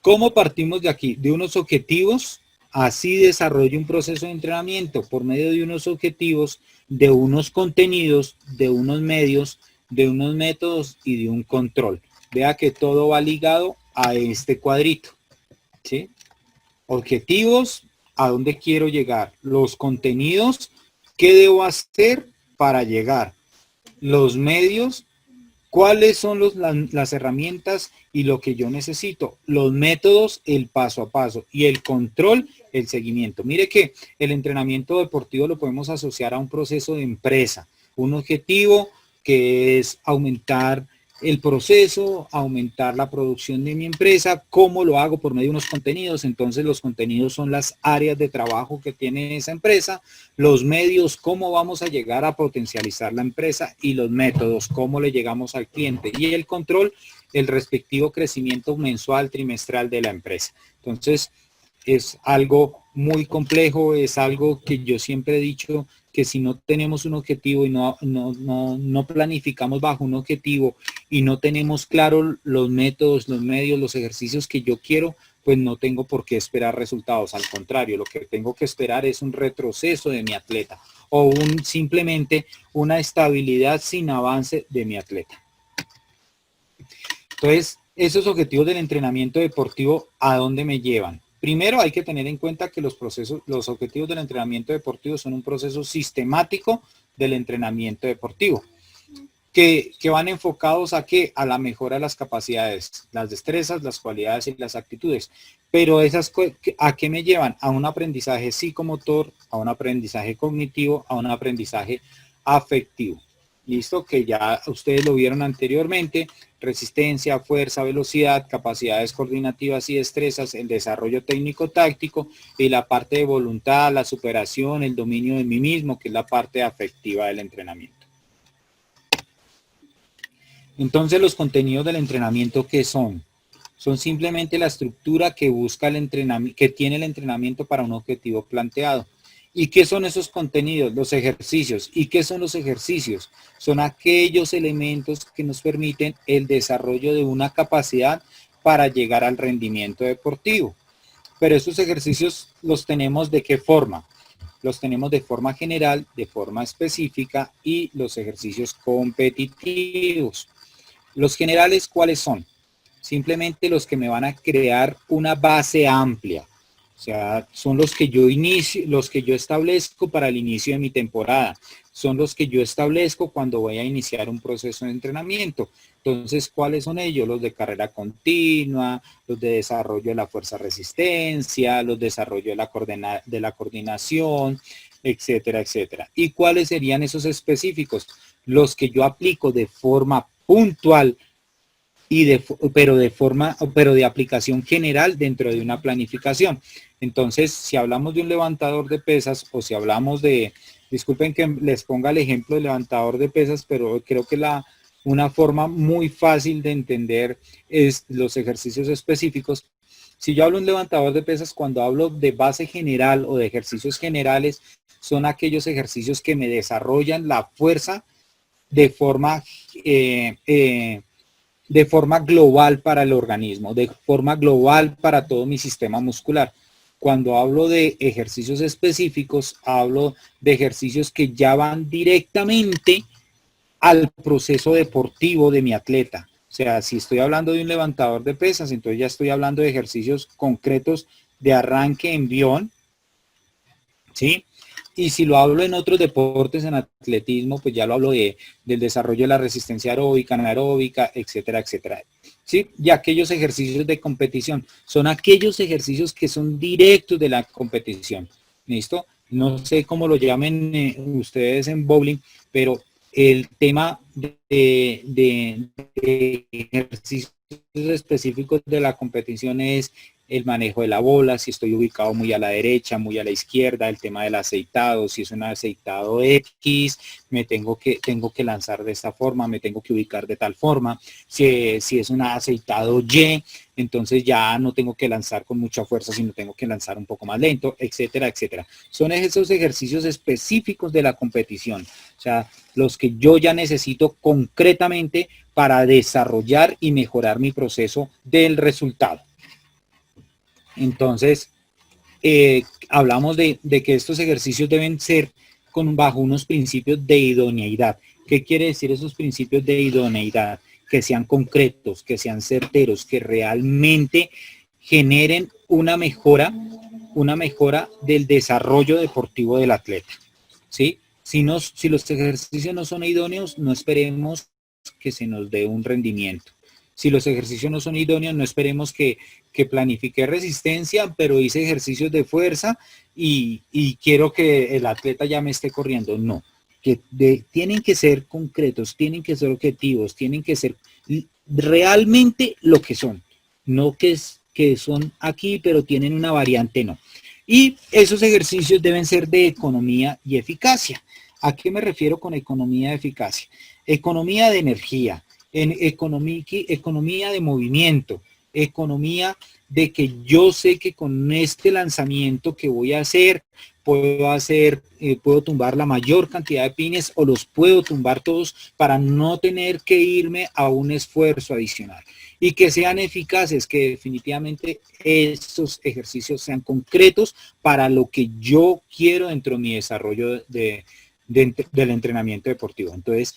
¿cómo partimos de aquí? De unos objetivos. Así desarrollo un proceso de entrenamiento por medio de unos objetivos, de unos contenidos, de unos medios, de unos métodos y de un control. Vea que todo va ligado a este cuadrito, ¿sí? Objetivos, ¿a dónde quiero llegar? Los contenidos, ¿qué debo hacer para llegar? Los medios, ¿cuáles son las herramientas y lo que yo necesito? Los métodos, el paso a paso, y el control, el seguimiento. Mire que el entrenamiento deportivo lo podemos asociar a un proceso de empresa, un objetivo que es aumentar el proceso, aumentar la producción de mi empresa. ¿Cómo lo hago? Por medio de unos contenidos. Entonces los contenidos son las áreas de trabajo que tiene esa empresa, los medios, cómo vamos a llegar a potencializar la empresa, y los métodos, cómo le llegamos al cliente, y el control, el respectivo crecimiento mensual, trimestral de la empresa. Entonces es algo muy complejo, es algo que yo siempre he dicho, que si no tenemos un objetivo y no planificamos bajo un objetivo y no tenemos claro los métodos, los medios, los ejercicios que yo quiero, pues no tengo por qué esperar resultados. Al contrario, lo que tengo que esperar es un retroceso de mi atleta o simplemente una estabilidad sin avance de mi atleta. Entonces, esos objetivos del entrenamiento deportivo, ¿a dónde me llevan? Primero hay que tener en cuenta que los objetivos del entrenamiento deportivo son un proceso sistemático del entrenamiento deportivo, que van enfocados a qué, a la mejora de las capacidades, las destrezas, las cualidades y las actitudes. Pero ¿a qué me llevan? A un aprendizaje psicomotor, a un aprendizaje cognitivo, a un aprendizaje afectivo. Listo, que ya ustedes lo vieron anteriormente: resistencia, fuerza, velocidad, capacidades coordinativas y destrezas, el desarrollo técnico-táctico y la parte de voluntad, la superación, el dominio de mí mismo, que es la parte afectiva del entrenamiento. Entonces, los contenidos del entrenamiento, ¿qué son? Son simplemente la estructura que busca el entrenamiento, que tiene el entrenamiento para un objetivo planteado. ¿Y qué son esos contenidos? Los ejercicios. ¿Y qué son los ejercicios? Son aquellos elementos que nos permiten el desarrollo de una capacidad para llegar al rendimiento deportivo. Pero estos ejercicios los tenemos ¿de qué forma? Los tenemos de forma general, de forma específica y los ejercicios competitivos. Los generales, ¿cuáles son? Simplemente los que me van a crear una base amplia. O sea, son los que yo inicio, los que yo establezco para el inicio de mi temporada. Son los que yo establezco cuando voy a iniciar un proceso de entrenamiento. Entonces, ¿cuáles son ellos? Los de carrera continua, los de desarrollo de la fuerza-resistencia, los de desarrollo de la coordinación, etcétera, etcétera. ¿Y cuáles serían esos específicos? Los que yo aplico de forma puntual pero de aplicación general dentro de una planificación. Entonces, si hablamos de un levantador de pesas o si hablamos de, disculpen que les ponga el ejemplo del levantador de pesas, pero creo que una forma muy fácil de entender es los ejercicios específicos. Si yo hablo de un levantador de pesas, cuando hablo de base general o de ejercicios generales, son aquellos ejercicios que me desarrollan la fuerza de forma global para el organismo, de forma global para todo mi sistema muscular. Cuando hablo de ejercicios específicos, hablo de ejercicios que ya van directamente al proceso deportivo de mi atleta. O sea, si estoy hablando de un levantador de pesas, entonces ya estoy hablando de ejercicios concretos de arranque, envión, ¿sí? Y si lo hablo en otros deportes, en atletismo, pues ya lo hablo del desarrollo de la resistencia aeróbica, anaeróbica, etcétera, etcétera. ¿Sí? Y aquellos ejercicios de competición son aquellos ejercicios que son directos de la competición. ¿Listo? No sé cómo lo llamen ustedes en bowling, pero el tema de ejercicios específicos de la competición es el manejo de la bola, si estoy ubicado muy a la derecha, muy a la izquierda, el tema del aceitado, si es un aceitado X, tengo que lanzar de esta forma, me tengo que ubicar de tal forma, si es un aceitado Y, entonces ya no tengo que lanzar con mucha fuerza, sino tengo que lanzar un poco más lento, etcétera, etcétera. Son esos ejercicios específicos de la competición, o sea, los que yo ya necesito concretamente para desarrollar y mejorar mi proceso del resultado. Entonces, hablamos de que estos ejercicios deben ser bajo unos principios de idoneidad. ¿Qué quiere decir esos principios de idoneidad? Que sean concretos, que sean certeros, que realmente generen una mejora del desarrollo deportivo del atleta. ¿Sí? Si los ejercicios no son idóneos, no esperemos que se nos dé un rendimiento. Si los ejercicios no son idóneos, no esperemos que planifique resistencia, pero hice ejercicios de fuerza y quiero que el atleta ya me esté corriendo. No, tienen que ser concretos, tienen que ser objetivos, tienen que ser realmente lo que son, no que son aquí, pero tienen una variante, no. Y esos ejercicios deben ser de economía y eficacia. ¿A qué me refiero con economía y eficacia? Economía de energía, economía de movimiento, economía de que yo sé que con este lanzamiento que voy a hacer, puedo tumbar la mayor cantidad de pines o los puedo tumbar todos para no tener que irme a un esfuerzo adicional. Y que sean eficaces, que definitivamente estos ejercicios sean concretos para lo que yo quiero dentro de mi desarrollo del entrenamiento deportivo. Entonces,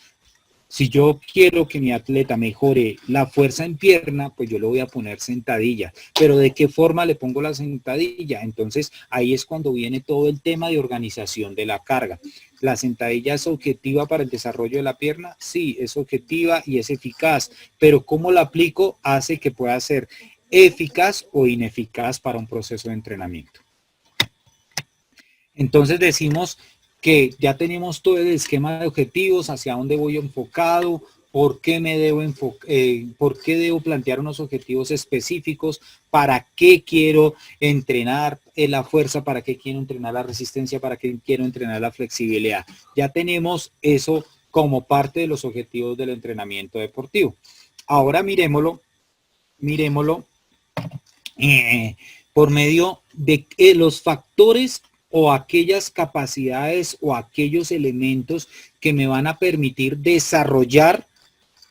Si yo quiero que mi atleta mejore la fuerza en pierna, pues yo le voy a poner sentadilla. Pero ¿de qué forma le pongo la sentadilla? Entonces ahí es cuando viene todo el tema de organización de la carga. ¿La sentadilla es objetiva para el desarrollo de la pierna? Sí, es objetiva y es eficaz. Pero ¿cómo la aplico? Hace que pueda ser eficaz o ineficaz para un proceso de entrenamiento. Entonces decimos que ya tenemos todo el esquema de objetivos, hacia dónde voy enfocado, por qué por qué debo plantear unos objetivos específicos, para qué quiero entrenar la fuerza, para qué quiero entrenar la resistencia, para qué quiero entrenar la flexibilidad. Ya tenemos eso como parte de los objetivos del entrenamiento deportivo. Ahora miremoslo por medio de los factores o aquellas capacidades o aquellos elementos que me van a permitir desarrollar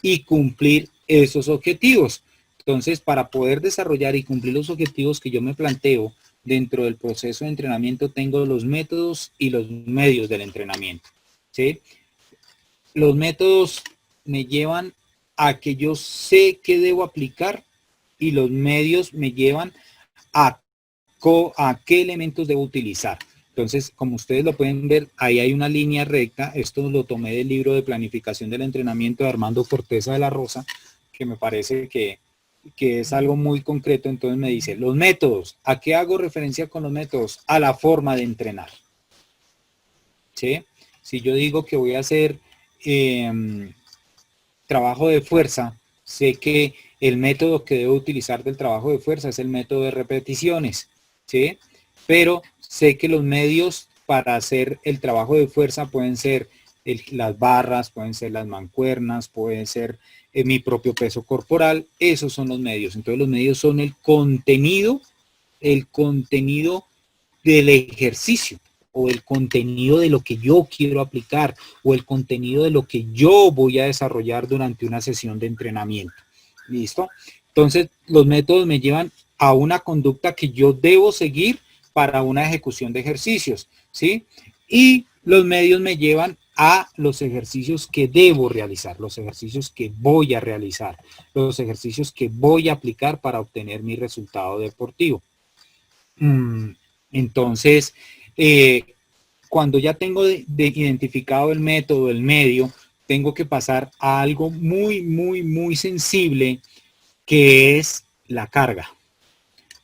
y cumplir esos objetivos. Entonces, para poder desarrollar y cumplir los objetivos que yo me planteo dentro del proceso de entrenamiento, tengo los métodos y los medios del entrenamiento, ¿sí? Los métodos me llevan a que yo sé qué debo aplicar y los medios me llevan a qué elementos debo utilizar. Entonces, como ustedes lo pueden ver, ahí hay una línea recta. Esto lo tomé del libro de planificación del entrenamiento de Armando Forteza de la Rosa, que me parece que es algo muy concreto. Entonces me dice, los métodos, ¿a qué hago referencia con los métodos? A la forma de entrenar. ¿Sí? Si yo digo que voy a hacer trabajo de fuerza, sé que el método que debo utilizar del trabajo de fuerza es el método de repeticiones, ¿sí? Pero sé que los medios para hacer el trabajo de fuerza pueden ser las barras, pueden ser las mancuernas, pueden ser mi propio peso corporal. Esos son los medios. Entonces los medios son el contenido del ejercicio, o el contenido de lo que yo quiero aplicar, o el contenido de lo que yo voy a desarrollar durante una sesión de entrenamiento. ¿Listo? Entonces, los métodos me llevan a una conducta que yo debo seguir para una ejecución de ejercicios, ¿sí? Y los medios me llevan a los ejercicios que debo realizar, los ejercicios que voy a realizar, los ejercicios que voy a aplicar para obtener mi resultado deportivo. Entonces, cuando ya tengo identificado el método, el medio, tengo que pasar a algo muy, muy, muy sensible, que es la carga.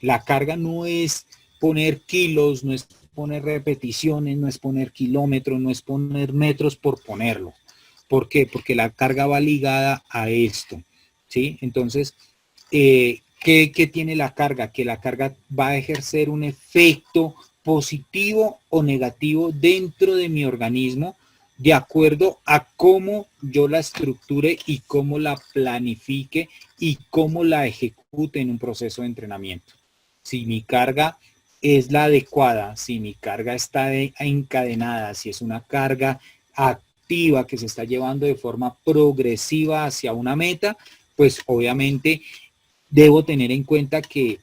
La carga no es poner kilos, no es poner repeticiones, no es poner kilómetros, no es poner metros por ponerlo. ¿Por qué? Porque la carga va ligada a esto, ¿sí? Entonces, ¿qué tiene la carga? Que la carga va a ejercer un efecto positivo o negativo dentro de mi organismo, de acuerdo a cómo yo la estructure y cómo la planifique y cómo la ejecute en un proceso de entrenamiento. Si mi carga es la adecuada, si mi carga está encadenada, si es una carga activa que se está llevando de forma progresiva hacia una meta, pues obviamente debo tener en cuenta que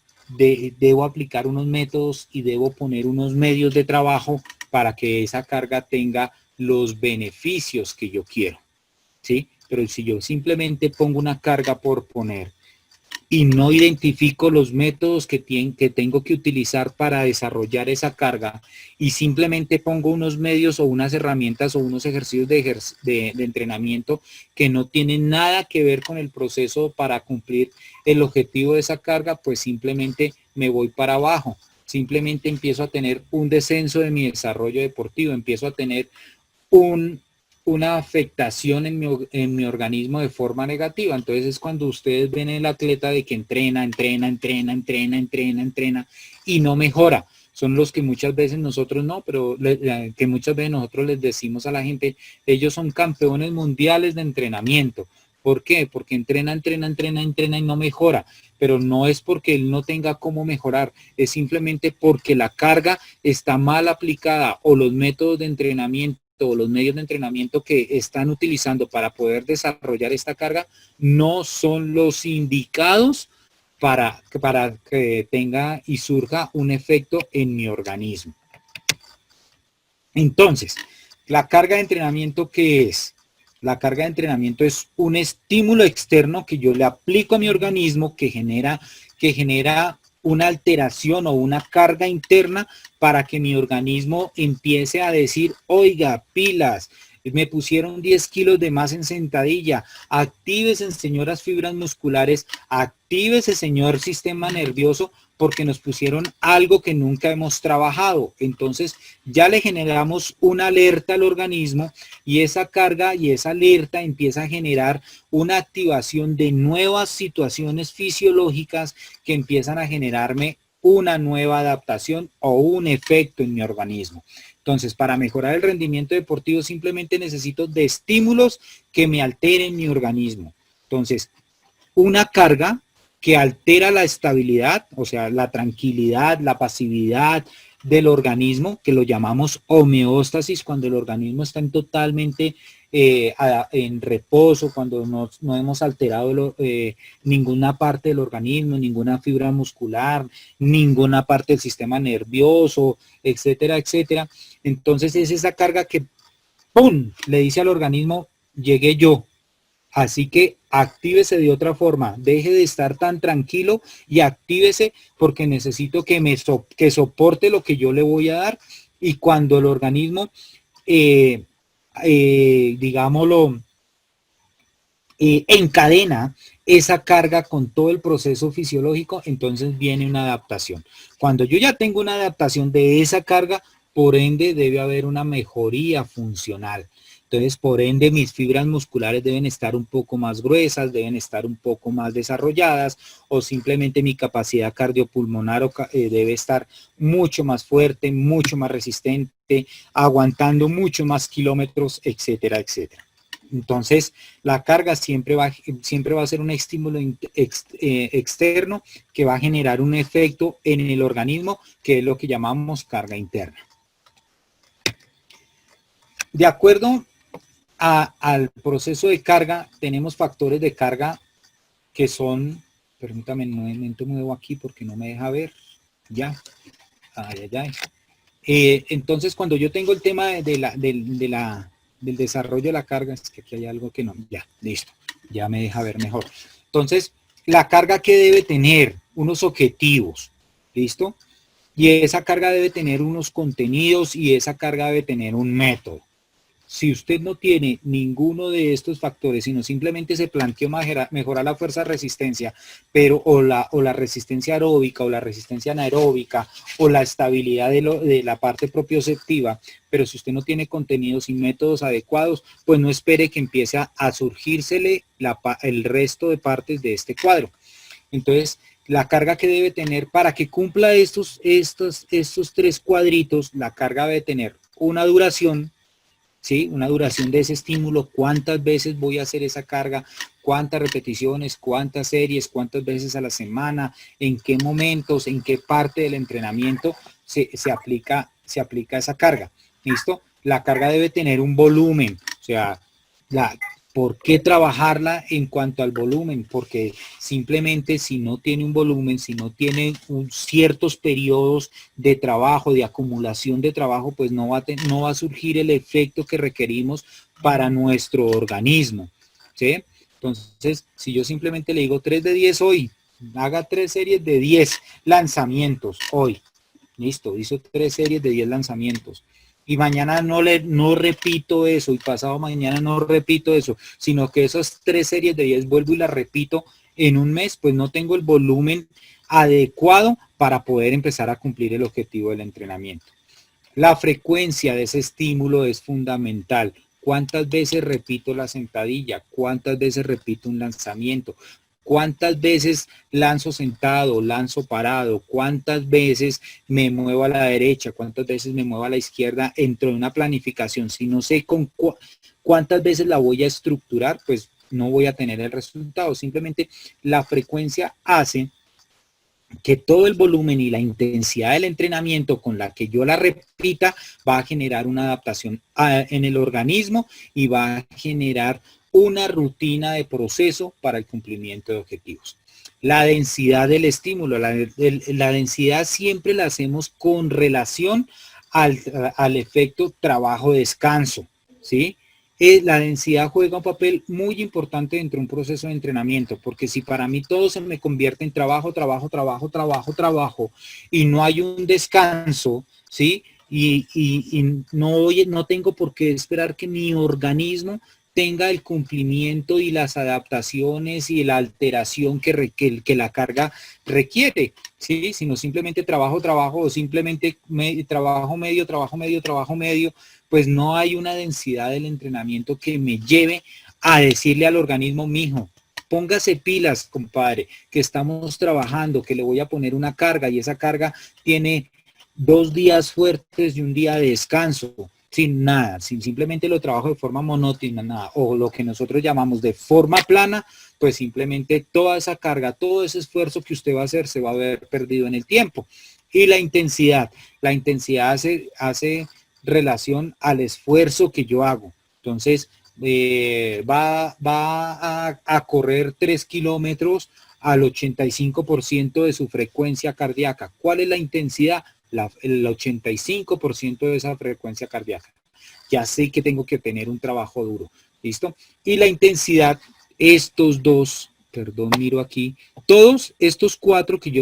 debo aplicar unos métodos y debo poner unos medios de trabajo para que esa carga tenga los beneficios que yo quiero, ¿sí? Pero si yo simplemente pongo una carga por poner y no identifico los métodos que tengo que utilizar para desarrollar esa carga y simplemente pongo unos medios o unas herramientas o unos ejercicios de entrenamiento que no tienen nada que ver con el proceso para cumplir el objetivo de esa carga, pues simplemente me voy para abajo. Simplemente empiezo a tener un descenso de mi desarrollo deportivo, empiezo a tener una afectación en mi organismo de forma negativa. Entonces es cuando ustedes ven el atleta de que entrena y no mejora. Son los que muchas veces nosotros no, pero que muchas veces nosotros les decimos a la gente, ellos son campeones mundiales de entrenamiento. ¿Por qué? Porque entrena y no mejora. Pero no es porque él no tenga cómo mejorar, es simplemente porque la carga está mal aplicada o los métodos de entrenamiento o los medios de entrenamiento que están utilizando para poder desarrollar esta carga no son los indicados para que tenga y surja un efecto en mi organismo. Entonces, la carga de entrenamiento, ¿qué es? La carga de entrenamiento es un estímulo externo que yo le aplico a mi organismo que genera una alteración o una carga interna para que mi organismo empiece a decir, oiga, pilas, me pusieron 10 kilos de más en sentadilla, actívese, señoras fibras musculares, actívese, señor sistema nervioso, porque nos pusieron algo que nunca hemos trabajado. Entonces ya le generamos una alerta al organismo y esa carga y esa alerta empieza a generar una activación de nuevas situaciones fisiológicas que empiezan a generarme una nueva adaptación o un efecto en mi organismo. Entonces, para mejorar el rendimiento deportivo simplemente necesito de estímulos que me alteren mi organismo. Entonces, una carga que altera la estabilidad, o sea, la tranquilidad, la pasividad del organismo, que lo llamamos homeostasis, cuando el organismo está totalmente en reposo, cuando no hemos alterado ninguna parte del organismo, ninguna fibra muscular, ninguna parte del sistema nervioso, etcétera, etcétera. Entonces es esa carga que, ¡pum!, le dice al organismo, llegué yo. Así que actívese de otra forma, deje de estar tan tranquilo y actívese porque necesito que soporte lo que yo le voy a dar. Y cuando el organismo, digámoslo, encadena esa carga con todo el proceso fisiológico, entonces viene una adaptación. Cuando yo ya tengo una adaptación de esa carga, por ende debe haber una mejoría funcional. Entonces, por ende, mis fibras musculares deben estar un poco más gruesas, deben estar un poco más desarrolladas, o simplemente mi capacidad cardiopulmonar debe estar mucho más fuerte, mucho más resistente, aguantando mucho más kilómetros, etcétera, etcétera. Entonces, la carga siempre va a ser un estímulo externo que va a generar un efecto en el organismo, que es lo que llamamos carga interna. De acuerdo al proceso de carga, tenemos factores de carga que son, permítame un momento, muevo aquí porque no me deja ver, ya, entonces cuando yo tengo el tema del desarrollo de la carga, es que aquí hay algo que no, ya, listo, ya me deja ver mejor. Entonces, la carga que debe tener unos objetivos, ¿listo? Y esa carga debe tener unos contenidos y esa carga debe tener un método. Si usted no tiene ninguno de estos factores, sino simplemente se planteó mejorar la fuerza de resistencia, pero o la resistencia aeróbica o la resistencia anaeróbica o la estabilidad de la parte propioceptiva, pero si usted no tiene contenidos y métodos adecuados, pues no espere que empiece a surgírsele el resto de partes de este cuadro. Entonces, la carga que debe tener para que cumpla estos tres cuadritos, la carga debe tener una duración, ¿sí? Una duración de ese estímulo, cuántas veces voy a hacer esa carga, cuántas repeticiones, cuántas series, cuántas veces a la semana, en qué momentos, en qué parte del entrenamiento se aplica esa carga. ¿Listo? La carga debe tener un volumen, o sea, ¿por qué trabajarla en cuanto al volumen? Porque simplemente si no tiene un volumen, si no tiene ciertos periodos de trabajo, de acumulación de trabajo, pues no va a surgir el efecto que requerimos para nuestro organismo, ¿sí? Entonces, si yo simplemente le digo 3 de 10 hoy, haga 3 series de 10 lanzamientos hoy. Listo, hizo 3 series de 10 lanzamientos. Y mañana no repito eso, y pasado mañana no repito eso, sino que esas 3 series de 10 vuelvo y las repito en un mes, pues no tengo el volumen adecuado para poder empezar a cumplir el objetivo del entrenamiento. La frecuencia de ese estímulo es fundamental. ¿Cuántas veces repito la sentadilla? ¿Cuántas veces repito un lanzamiento? ¿Cuántas veces lanzo sentado, lanzo parado? ¿Cuántas veces me muevo a la derecha? ¿Cuántas veces me muevo a la izquierda? Dentro de una planificación, si no sé cuántas veces la voy a estructurar, pues no voy a tener el resultado. Simplemente la frecuencia hace que todo el volumen y la intensidad del entrenamiento con la que yo la repita va a generar una adaptación en el organismo y va a generar una rutina de proceso para el cumplimiento de objetivos. La densidad del estímulo, la densidad siempre la hacemos con relación al efecto trabajo-descanso, ¿sí? la densidad juega un papel muy importante dentro de un proceso de entrenamiento, porque si para mí todo se me convierte en trabajo, trabajo, trabajo, trabajo, trabajo, y no hay un descanso, ¿sí? Y no tengo por qué esperar que mi organismo tenga el cumplimiento y las adaptaciones y la alteración que la carga requiere, ¿sí? Sino simplemente trabajo, trabajo, o simplemente trabajo medio, trabajo medio, trabajo medio, pues no hay una densidad del entrenamiento que me lleve a decirle al organismo, mijo, póngase pilas, compadre, que estamos trabajando, que le voy a poner una carga y esa carga tiene 2 días fuertes y un día de descanso, sin nada, sin simplemente lo trabajo de forma monótona, nada, o lo que nosotros llamamos de forma plana, pues simplemente toda esa carga, todo ese esfuerzo que usted va a hacer se va a ver perdido en el tiempo. Y la intensidad hace relación al esfuerzo que yo hago. Entonces, va a correr 3 kilómetros al 85% de su frecuencia cardíaca. ¿Cuál es la intensidad? El 85% de esa frecuencia cardíaca. Ya sé que tengo que tener un trabajo duro. ¿Listo? Y la intensidad, estos dos, perdón, miro aquí, todos estos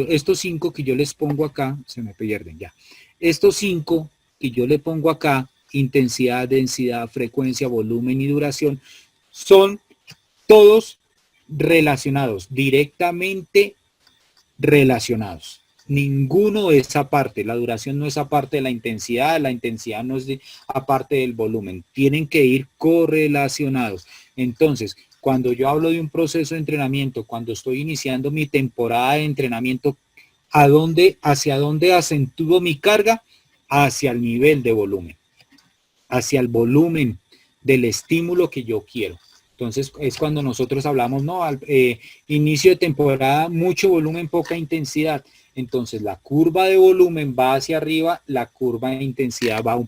estos 5 que yo les pongo acá, se me pierden ya. Estos 5 que yo le pongo acá, intensidad, densidad, frecuencia, volumen y duración, son todos relacionados, directamente relacionados. Ninguno es aparte, la duración no es aparte de la intensidad no es aparte del volumen, tienen que ir correlacionados. Entonces, cuando yo hablo de un proceso de entrenamiento, cuando estoy iniciando mi temporada de entrenamiento, ¿hacia dónde acentúo mi carga? Hacia el nivel de volumen, hacia el volumen del estímulo que yo quiero. Entonces es cuando nosotros hablamos, no, inicio de temporada, mucho volumen, poca intensidad. Entonces la curva de volumen va hacia arriba, la curva de intensidad va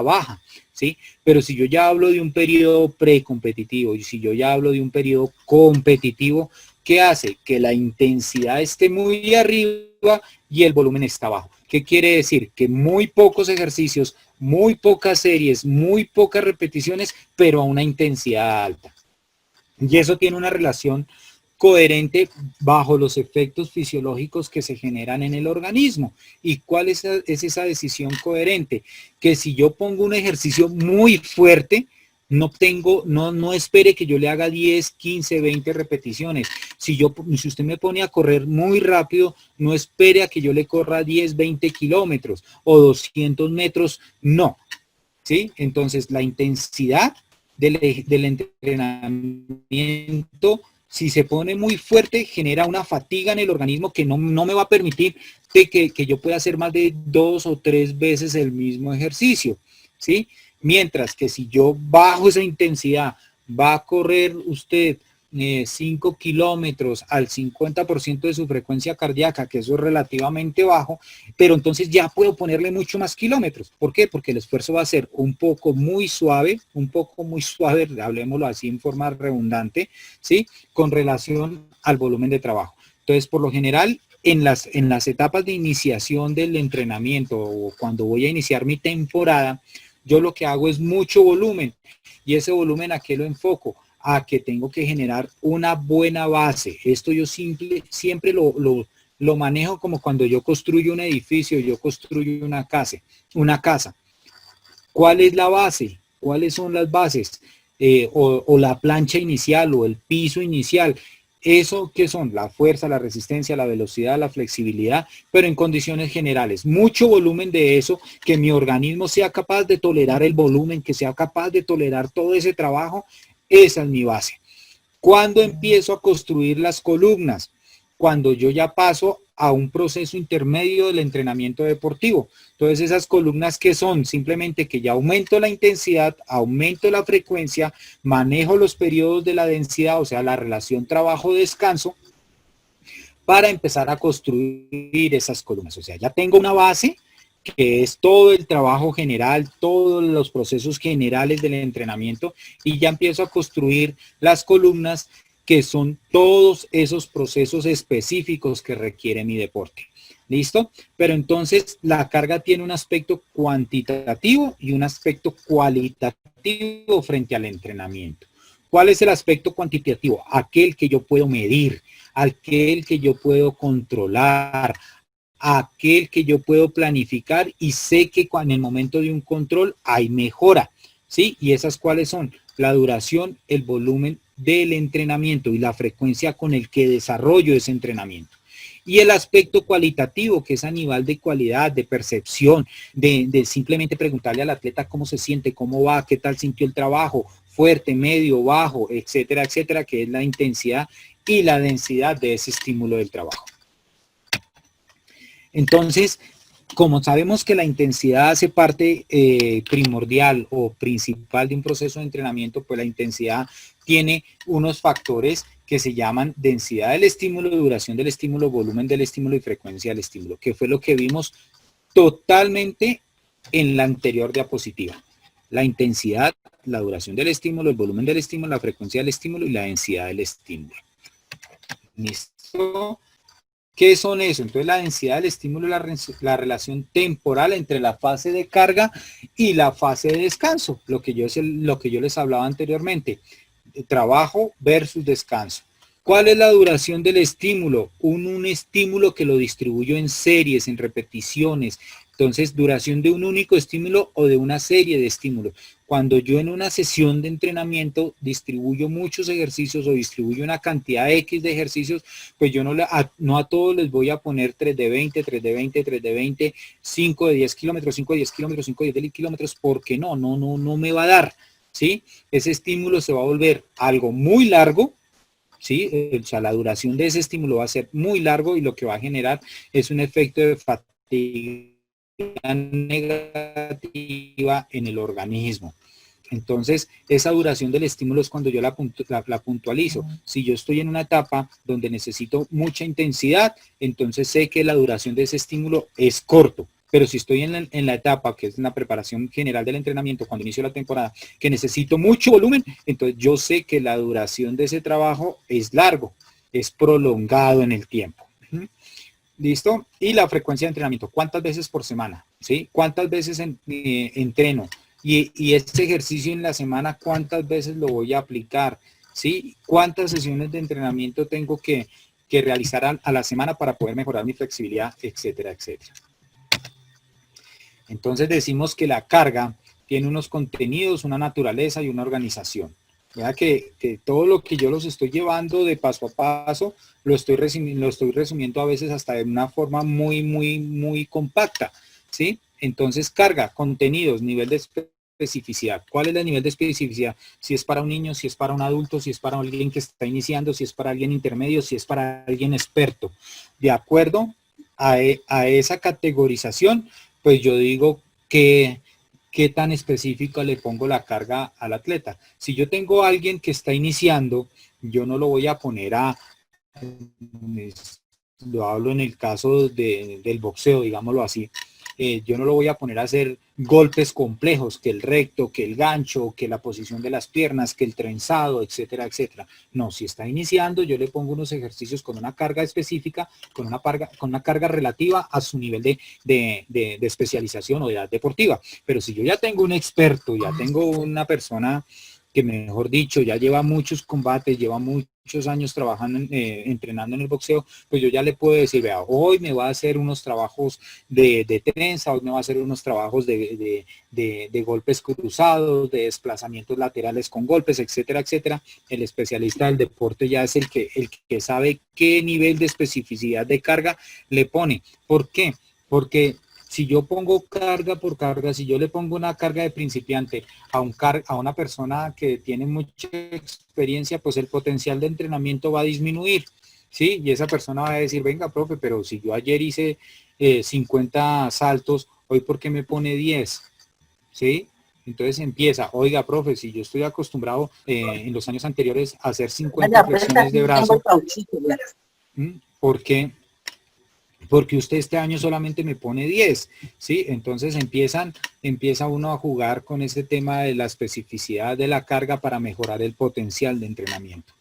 baja, ¿sí? Pero si yo ya hablo de un periodo precompetitivo y si yo ya hablo de un periodo competitivo, ¿qué hace? Que la intensidad esté muy arriba y el volumen está bajo. ¿Qué quiere decir? Que muy pocos ejercicios, muy pocas series, muy pocas repeticiones, pero a una intensidad alta. Y eso tiene una relación coherente bajo los efectos fisiológicos que se generan en el organismo. ¿Y cuál es esa decisión coherente? Que si yo pongo un ejercicio muy fuerte, no espere que yo le haga 10, 15, 20 repeticiones. Si usted me pone a correr muy rápido, no espere a que yo le corra 10, 20 kilómetros o 200 metros, no. ¿Sí? Entonces, la intensidad del entrenamiento, si se pone muy fuerte, genera una fatiga en el organismo que no me va a permitir que yo pueda hacer más de 2 o 3 veces el mismo ejercicio, ¿sí? Mientras que si yo bajo esa intensidad, va a correr usted 5 kilómetros al 50% de su frecuencia cardíaca, que eso es relativamente bajo, pero entonces ya puedo ponerle mucho más kilómetros. ¿Por qué? Porque el esfuerzo va a ser un poco muy suave, hablemoslo así en forma redundante, ¿sí? Con relación al volumen de trabajo. Entonces, por lo general, en las etapas de iniciación del entrenamiento o cuando voy a iniciar mi temporada, yo lo que hago es mucho volumen. ¿Y ese volumen a qué lo enfoco? A que tengo que generar una buena base. Esto yo siempre lo manejo como cuando yo construyo un edificio, yo construyo una casa. ¿Cuál es la base? ¿Cuáles son las bases? O la plancha inicial o el piso inicial. ¿Eso qué son? La fuerza, la resistencia, la velocidad, la flexibilidad, pero en condiciones generales. Mucho volumen de eso, que mi organismo sea capaz de tolerar el volumen, que sea capaz de tolerar todo ese trabajo. Esa es mi base. ¿Cuándo empiezo a construir las columnas? Cuando yo ya paso a un proceso intermedio del entrenamiento deportivo. Entonces esas columnas que son simplemente que ya aumento la intensidad, aumento la frecuencia, manejo los periodos de la densidad, o sea, la relación trabajo-descanso, para empezar a construir esas columnas. O sea, ya tengo una base que es todo el trabajo general, todos los procesos generales del entrenamiento, y ya empiezo a construir las columnas que son todos esos procesos específicos que requiere mi deporte. ¿Listo? Pero entonces la carga tiene un aspecto cuantitativo y un aspecto cualitativo frente al entrenamiento. ¿Cuál es el aspecto cuantitativo? Aquel que yo puedo medir, aquel que yo puedo controlar, aquel que yo puedo planificar y sé que en el momento de un control hay mejora, ¿sí? ¿Y esas cuáles son? La duración, el volumen del entrenamiento y la frecuencia con el que desarrollo ese entrenamiento. Y el aspecto cualitativo, que es a nivel de cualidad, de percepción, de simplemente preguntarle al atleta cómo se siente, cómo va, qué tal sintió el trabajo, fuerte, medio, bajo, etcétera, etcétera, que es la intensidad y la densidad de ese estímulo del trabajo. Entonces, como sabemos que la intensidad hace parte primordial o principal de un proceso de entrenamiento, pues la intensidad tiene unos factores que se llaman densidad del estímulo, duración del estímulo, volumen del estímulo y frecuencia del estímulo, que fue lo que vimos totalmente en la anterior diapositiva. La intensidad, la duración del estímulo, el volumen del estímulo, la frecuencia del estímulo y la densidad del estímulo. ¿Listo? ¿Qué son eso? Entonces la densidad del estímulo es la relación temporal entre la fase de carga y la fase de descanso, lo que yo les hablaba anteriormente, trabajo versus descanso. ¿Cuál es la duración del estímulo? Un estímulo que lo distribuyo en series, en repeticiones. Entonces, duración de un único estímulo o de una serie de estímulos. Cuando yo en una sesión de entrenamiento distribuyo muchos ejercicios o distribuyo una cantidad X de ejercicios, pues yo no a todos les voy a poner 3 de 20, 3 de 20, 3 de 20, 5 de 10 kilómetros, 5 de 10 kilómetros, 5 de 10 kilómetros, porque no me va a dar, ¿sí? Ese estímulo se va a volver algo muy largo, ¿sí? O sea, la duración de ese estímulo va a ser muy largo y lo que va a generar es un efecto de fatiga negativa en el organismo. Entonces, esa duración del estímulo es cuando yo la puntualizo. Si yo estoy en una etapa donde necesito mucha intensidad, entonces sé que la duración de ese estímulo es corto. Pero si estoy en la etapa que es la preparación general del entrenamiento, cuando inicio la temporada, que necesito mucho volumen, entonces yo sé que la duración de ese trabajo es largo, es prolongado en el tiempo. ¿Listo? Y la frecuencia de entrenamiento, ¿cuántas veces por semana? ¿Sí? ¿Cuántas veces entreno? Y este ejercicio en la semana, ¿cuántas veces lo voy a aplicar? ¿Sí? ¿Cuántas sesiones de entrenamiento tengo que realizar a la semana para poder mejorar mi flexibilidad, etcétera, etcétera? Entonces decimos que la carga tiene unos contenidos, una naturaleza y una organización. Vea que todo lo que yo los estoy llevando de paso a paso, lo estoy resumiendo a veces hasta de una forma muy compacta, ¿sí? Entonces, carga, contenidos, nivel de especificidad. ¿Cuál es el nivel de especificidad? Si es para un niño, si es para un adulto, si es para alguien que está iniciando, si es para alguien intermedio, si es para alguien experto. De acuerdo a esa categorización, pues yo digo que qué tan específica le pongo la carga al atleta. Si yo tengo a alguien que está iniciando, yo no lo voy a poner lo hablo en el caso del boxeo, digámoslo así, yo no lo voy a poner a hacer golpes complejos, que el recto, que el gancho, que la posición de las piernas, que el trenzado, etcétera, etcétera. No, si está iniciando, yo le pongo unos ejercicios con una carga específica, con una carga relativa a su nivel de especialización o de edad deportiva. Pero si yo ya tengo un experto, ya tengo una persona que, mejor dicho, ya lleva muchos combates, lleva muchos años trabajando, entrenando en el boxeo, pues yo ya le puedo decir, vea, hoy me va a hacer unos trabajos de trenza, hoy me va a hacer unos trabajos de golpes cruzados, de desplazamientos laterales con golpes, etcétera, etcétera. El especialista del deporte ya es el que sabe qué nivel de especificidad de carga le pone. ¿Por qué? Porque si yo pongo carga por carga, si yo le pongo una carga de principiante a una persona que tiene mucha experiencia, pues el potencial de entrenamiento va a disminuir, ¿sí? Y esa persona va a decir, venga, profe, pero si yo ayer hice 50 saltos, hoy ¿por qué me pone 10? ¿Sí? Entonces empieza, oiga, profe, si yo estoy acostumbrado en los años anteriores a hacer 50 flexiones de brazo, ¿por qué? Porque usted este año solamente me pone 10, ¿sí? Entonces empieza uno a jugar con ese tema de la especificidad de la carga para mejorar el potencial de entrenamiento.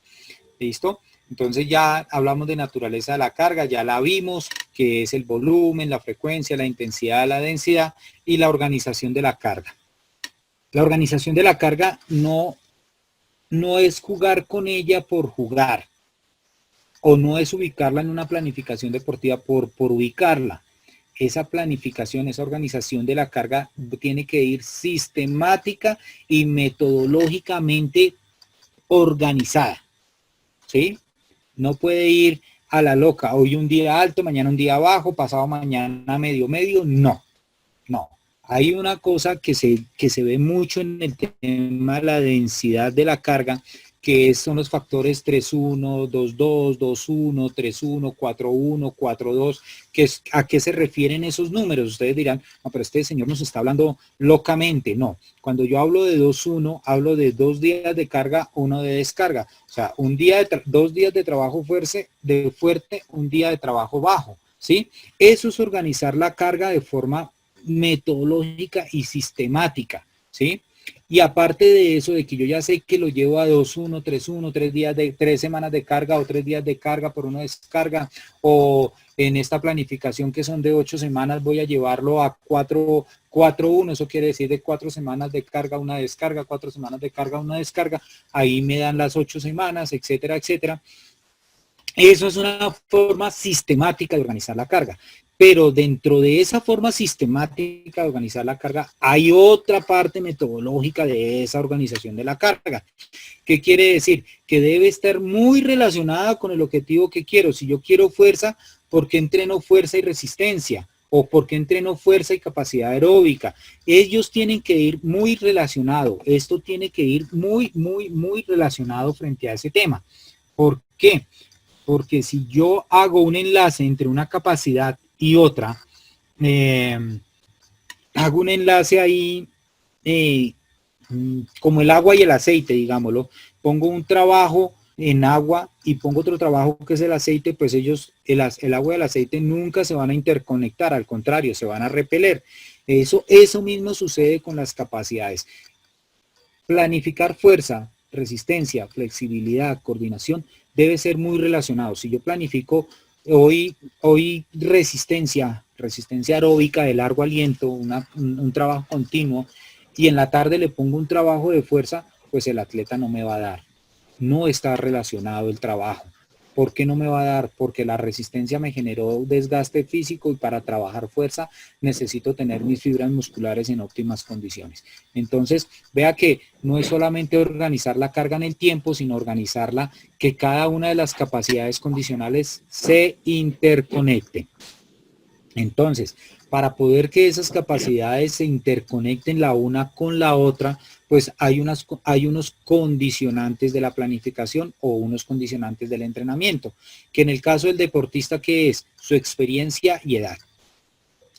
¿Listo? Entonces ya hablamos de naturaleza de la carga, ya la vimos, que es el volumen, la frecuencia, la intensidad, la densidad y la organización de la carga. La organización de la carga no es jugar con ella por jugar, o no es ubicarla en una planificación deportiva por ubicarla. Esa planificación, esa organización de la carga tiene que ir sistemática y metodológicamente organizada, ¿sí? No puede ir a la loca, hoy un día alto, mañana un día bajo, pasado mañana medio, no. Hay una cosa que se ve mucho en el tema de la densidad de la carga, que son los factores 3.1, 2.2, 2.1, 3.1, 4.1, 4.2, que es, ¿a qué se refieren esos números? Ustedes dirán, no, pero este señor nos está hablando locamente. No, cuando yo hablo de 2.1, hablo de 2 días de carga, 1 de descarga. O sea, 2 días de trabajo fuerte, un día de trabajo bajo, ¿sí? Eso es organizar la carga de forma metodológica y sistemática, ¿sí? Y aparte de eso, de que yo ya sé que lo llevo a 2.1, 3.1, 3 semanas de carga o 3 días de carga por una descarga, o en esta planificación que son de 8 semanas voy a llevarlo a 4.1, eso quiere decir de 4 semanas de carga, una descarga, 4 semanas de carga, una descarga, ahí me dan las 8 semanas, etcétera, etcétera. Eso es una forma sistemática de organizar la carga. Pero dentro de esa forma sistemática de organizar la carga, hay otra parte metodológica de esa organización de la carga. ¿Qué quiere decir? Que debe estar muy relacionada con el objetivo que quiero. Si yo quiero fuerza, ¿por qué entreno fuerza y resistencia? ¿O por qué entreno fuerza y capacidad aeróbica? Ellos tienen que ir muy relacionado. Esto tiene que ir muy relacionado frente a ese tema. ¿Por qué? Porque si yo hago un enlace entre una capacidad y otra, hago un enlace ahí como el agua y el aceite, digámoslo, pongo un trabajo en agua y pongo otro trabajo que es el aceite, pues ellos, el agua y el aceite nunca se van a interconectar, al contrario, se van a repeler. Eso mismo sucede con las capacidades. Planificar fuerza, resistencia, flexibilidad, coordinación, debe ser muy relacionado. Si yo planifico hoy resistencia aeróbica de largo aliento, un trabajo continuo, y en la tarde le pongo un trabajo de fuerza, pues el atleta no me va a dar. No está relacionado el trabajo. ¿Por qué no me va a dar? Porque la resistencia me generó desgaste físico y para trabajar fuerza necesito tener mis fibras musculares en óptimas condiciones. Entonces, vea que no es solamente organizar la carga en el tiempo, sino organizarla que cada una de las capacidades condicionales se interconecten. Entonces, para poder que esas capacidades se interconecten la una con la otra, pues hay unos condicionantes de la planificación o unos condicionantes del entrenamiento, que en el caso del deportista, ¿qué es? Su experiencia y edad.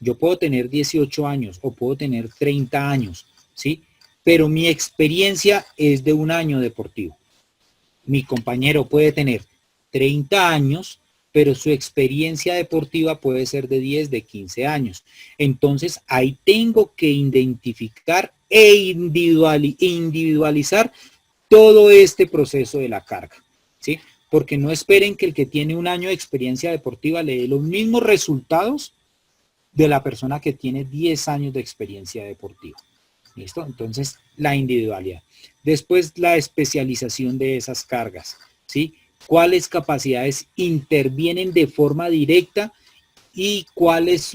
Yo puedo tener 18 años o puedo tener 30 años, ¿sí? Pero mi experiencia es de un año deportivo. Mi compañero puede tener 30 años, pero su experiencia deportiva puede ser de 10, de 15 años. Entonces, ahí tengo que identificar e individualizar todo este proceso de la carga, ¿sí? Porque no esperen que el que tiene un año de experiencia deportiva le dé los mismos resultados de la persona que tiene 10 años de experiencia deportiva. ¿Listo? Entonces, la individualidad. Después, la especialización de esas cargas, ¿sí? ¿Cuáles capacidades intervienen de forma directa y cuáles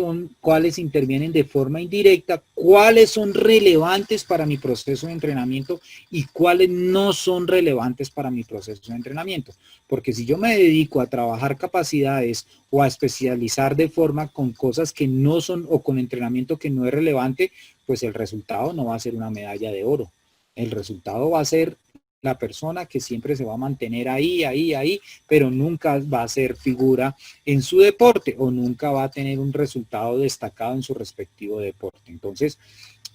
intervienen de forma indirecta? ¿Cuáles son relevantes para mi proceso de entrenamiento y cuáles no son relevantes para mi proceso de entrenamiento? Porque si yo me dedico a trabajar capacidades o a especializar de forma con cosas que no son o con entrenamiento que no es relevante, pues el resultado no va a ser una medalla de oro. El resultado va a ser la persona que siempre se va a mantener ahí, pero nunca va a ser figura en su deporte o nunca va a tener un resultado destacado en su respectivo deporte. Entonces,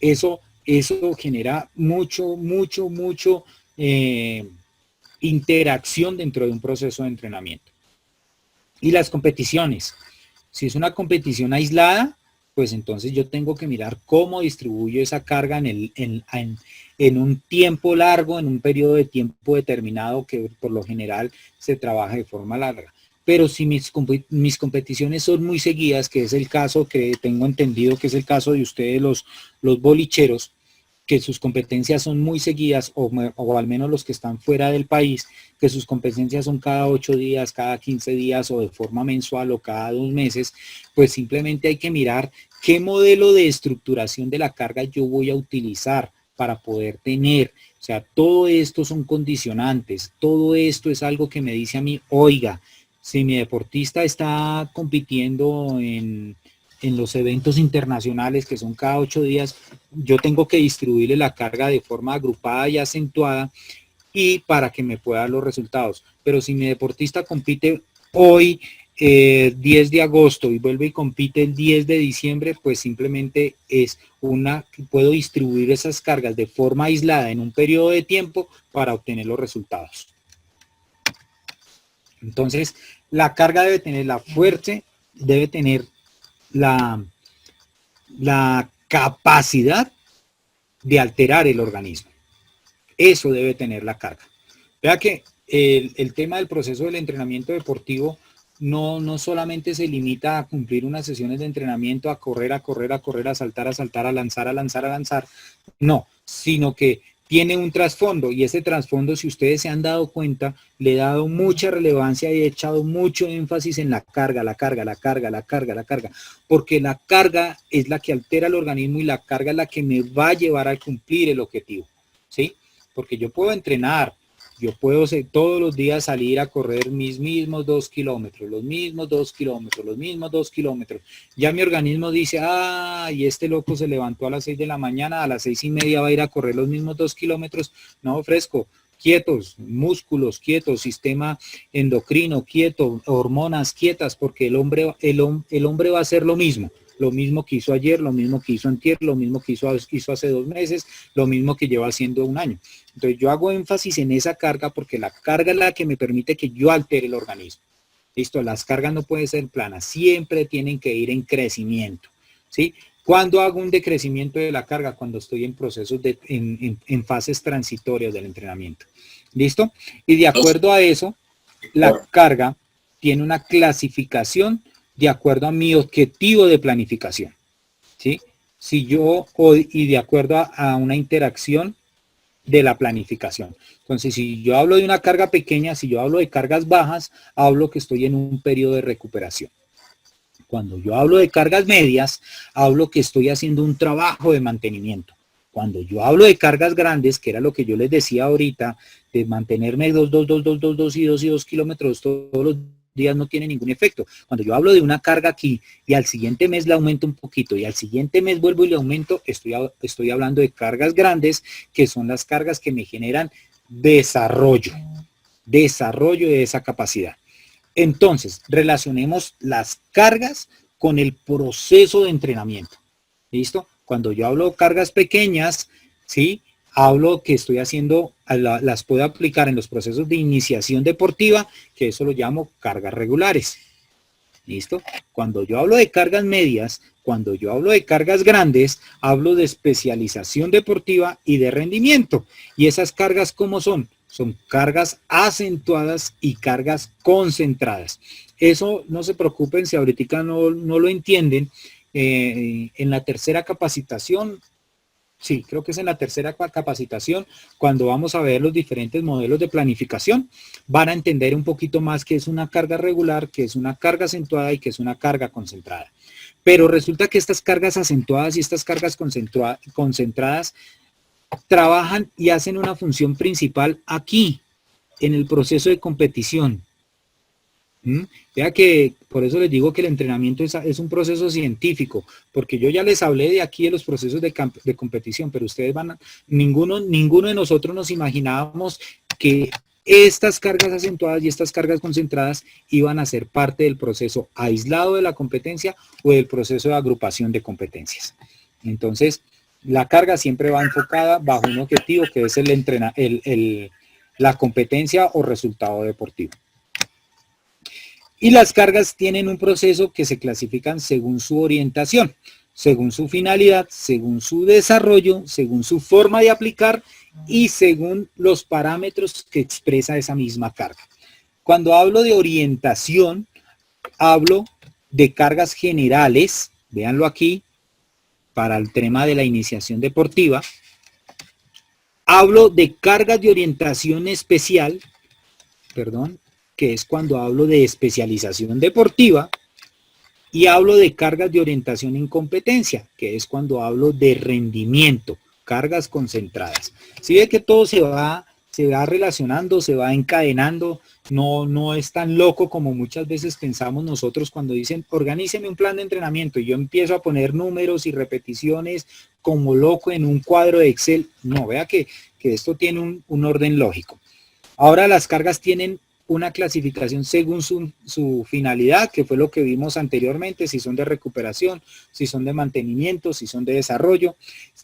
eso genera mucho interacción dentro de un proceso de entrenamiento. Y las competiciones. Si es una competición aislada, pues entonces yo tengo que mirar cómo distribuyo esa carga en un tiempo largo, en un periodo de tiempo determinado que por lo general se trabaja de forma larga. Pero si mis competiciones son muy seguidas, que es el caso que tengo entendido que es el caso de ustedes los bolicheros, que sus competencias son muy seguidas, o al menos los que están fuera del país, que sus competencias son cada 8 días, cada 15 días o de forma mensual o cada 2 meses, pues simplemente hay que mirar qué modelo de estructuración de la carga yo voy a utilizar para poder tener. O sea, todo esto son condicionantes, todo esto es algo que me dice a mí, oiga, si mi deportista está compitiendo en los eventos internacionales que son cada 8 días, yo tengo que distribuirle la carga de forma agrupada y acentuada y para que me pueda dar los resultados. Pero si mi deportista compite hoy, 10 de agosto y vuelve y compite el 10 de diciembre, pues simplemente puedo distribuir esas cargas de forma aislada en un periodo de tiempo para obtener los resultados. Entonces, la carga debe tener la fuerza, debe tener la capacidad de alterar el organismo. Eso debe tener la carga. Vea que el tema del proceso del entrenamiento deportivo no solamente se limita a cumplir unas sesiones de entrenamiento, a correr, a saltar, a lanzar, no, sino que tiene un trasfondo, y ese trasfondo, si ustedes se han dado cuenta, le he dado mucha relevancia y he echado mucho énfasis en la carga, porque la carga es la que altera el organismo y la carga es la que me va a llevar a cumplir el objetivo, ¿sí? Porque yo puedo entrenar, yo puedo todos los días salir a correr mis mismos 2 kilómetros, los mismos 2 kilómetros. Ya mi organismo dice, y este loco se levantó a las 6 de la mañana, a las 6:30 va a ir a correr los mismos 2 kilómetros. No, fresco, quietos, músculos quietos, sistema endocrino quieto, hormonas quietas, porque el hombre va a hacer lo mismo que hizo ayer, lo mismo que hizo antier, lo mismo que hizo hace 2 meses, lo mismo que lleva haciendo 1 año. Entonces yo hago énfasis en esa carga porque la carga es la que me permite que yo altere el organismo. Listo, las cargas no pueden ser planas, siempre tienen que ir en crecimiento, ¿sí? ¿Cuándo hago un decrecimiento de la carga? Cuando estoy en procesos en fases transitorias del entrenamiento. ¿Listo? Y de acuerdo a eso, la carga tiene una clasificación de acuerdo a mi objetivo de planificación, ¿sí? Y de acuerdo a una interacción de la planificación. Entonces, si yo hablo de una carga pequeña, si yo hablo de cargas bajas, hablo que estoy en un periodo de recuperación. Cuando yo hablo de cargas medias, hablo que estoy haciendo un trabajo de mantenimiento. Cuando yo hablo de cargas grandes, que era lo que yo les decía ahorita, de mantenerme 2 y 2 kilómetros todos los días no tiene ningún efecto. Cuando yo hablo de una carga aquí y al siguiente mes le aumento un poquito y al siguiente mes vuelvo y le aumento, estoy hablando de cargas grandes, que son las cargas que me generan desarrollo de esa capacidad. Entonces, relacionemos las cargas con el proceso de entrenamiento. ¿Listo? Cuando yo hablo de cargas pequeñas, ¿sí? Hablo que estoy haciendo, las puedo aplicar en los procesos de iniciación deportiva, que eso lo llamo cargas regulares. ¿Listo? Cuando yo hablo de cargas medias, cuando yo hablo de cargas grandes, hablo de especialización deportiva y de rendimiento. ¿Y esas cargas cómo son? Son cargas acentuadas y cargas concentradas. Eso no se preocupen si ahorita no lo entienden. En la tercera capacitación, sí, creo que es en la tercera capacitación, cuando vamos a ver los diferentes modelos de planificación, van a entender un poquito más qué es una carga regular, qué es una carga acentuada y qué es una carga concentrada. Pero resulta que estas cargas acentuadas y estas cargas concentradas trabajan y hacen una función principal aquí, en el proceso de competición. Vea que por eso les digo que el entrenamiento es un proceso científico, porque yo ya les hablé de aquí de los procesos de competición, pero ustedes ninguno de nosotros nos imaginábamos que estas cargas acentuadas y estas cargas concentradas iban a ser parte del proceso aislado de la competencia o del proceso de agrupación de competencias. Entonces, la carga siempre va enfocada bajo un objetivo que es la competencia o resultado deportivo. Y las cargas tienen un proceso que se clasifican según su orientación. según su finalidad, según su desarrollo, según su forma de aplicar y según los parámetros que expresa esa misma carga. Cuando hablo de orientación, hablo de cargas generales, véanlo aquí, para el tema de la iniciación deportiva. Hablo de cargas de orientación especial, que es cuando hablo de especialización deportiva, y hablo de cargas de orientación en competencia, que es cuando hablo de rendimiento, cargas concentradas. Si ve que todo se va relacionando, se va encadenando, no es tan loco como muchas veces pensamos nosotros cuando dicen, organíceme un plan de entrenamiento, y yo empiezo a poner números y repeticiones como loco en un cuadro de Excel. No, vea que esto tiene un orden lógico. Ahora las cargas tienen una clasificación según su finalidad, que fue lo que vimos anteriormente, si son de recuperación, si son de mantenimiento, si son de desarrollo,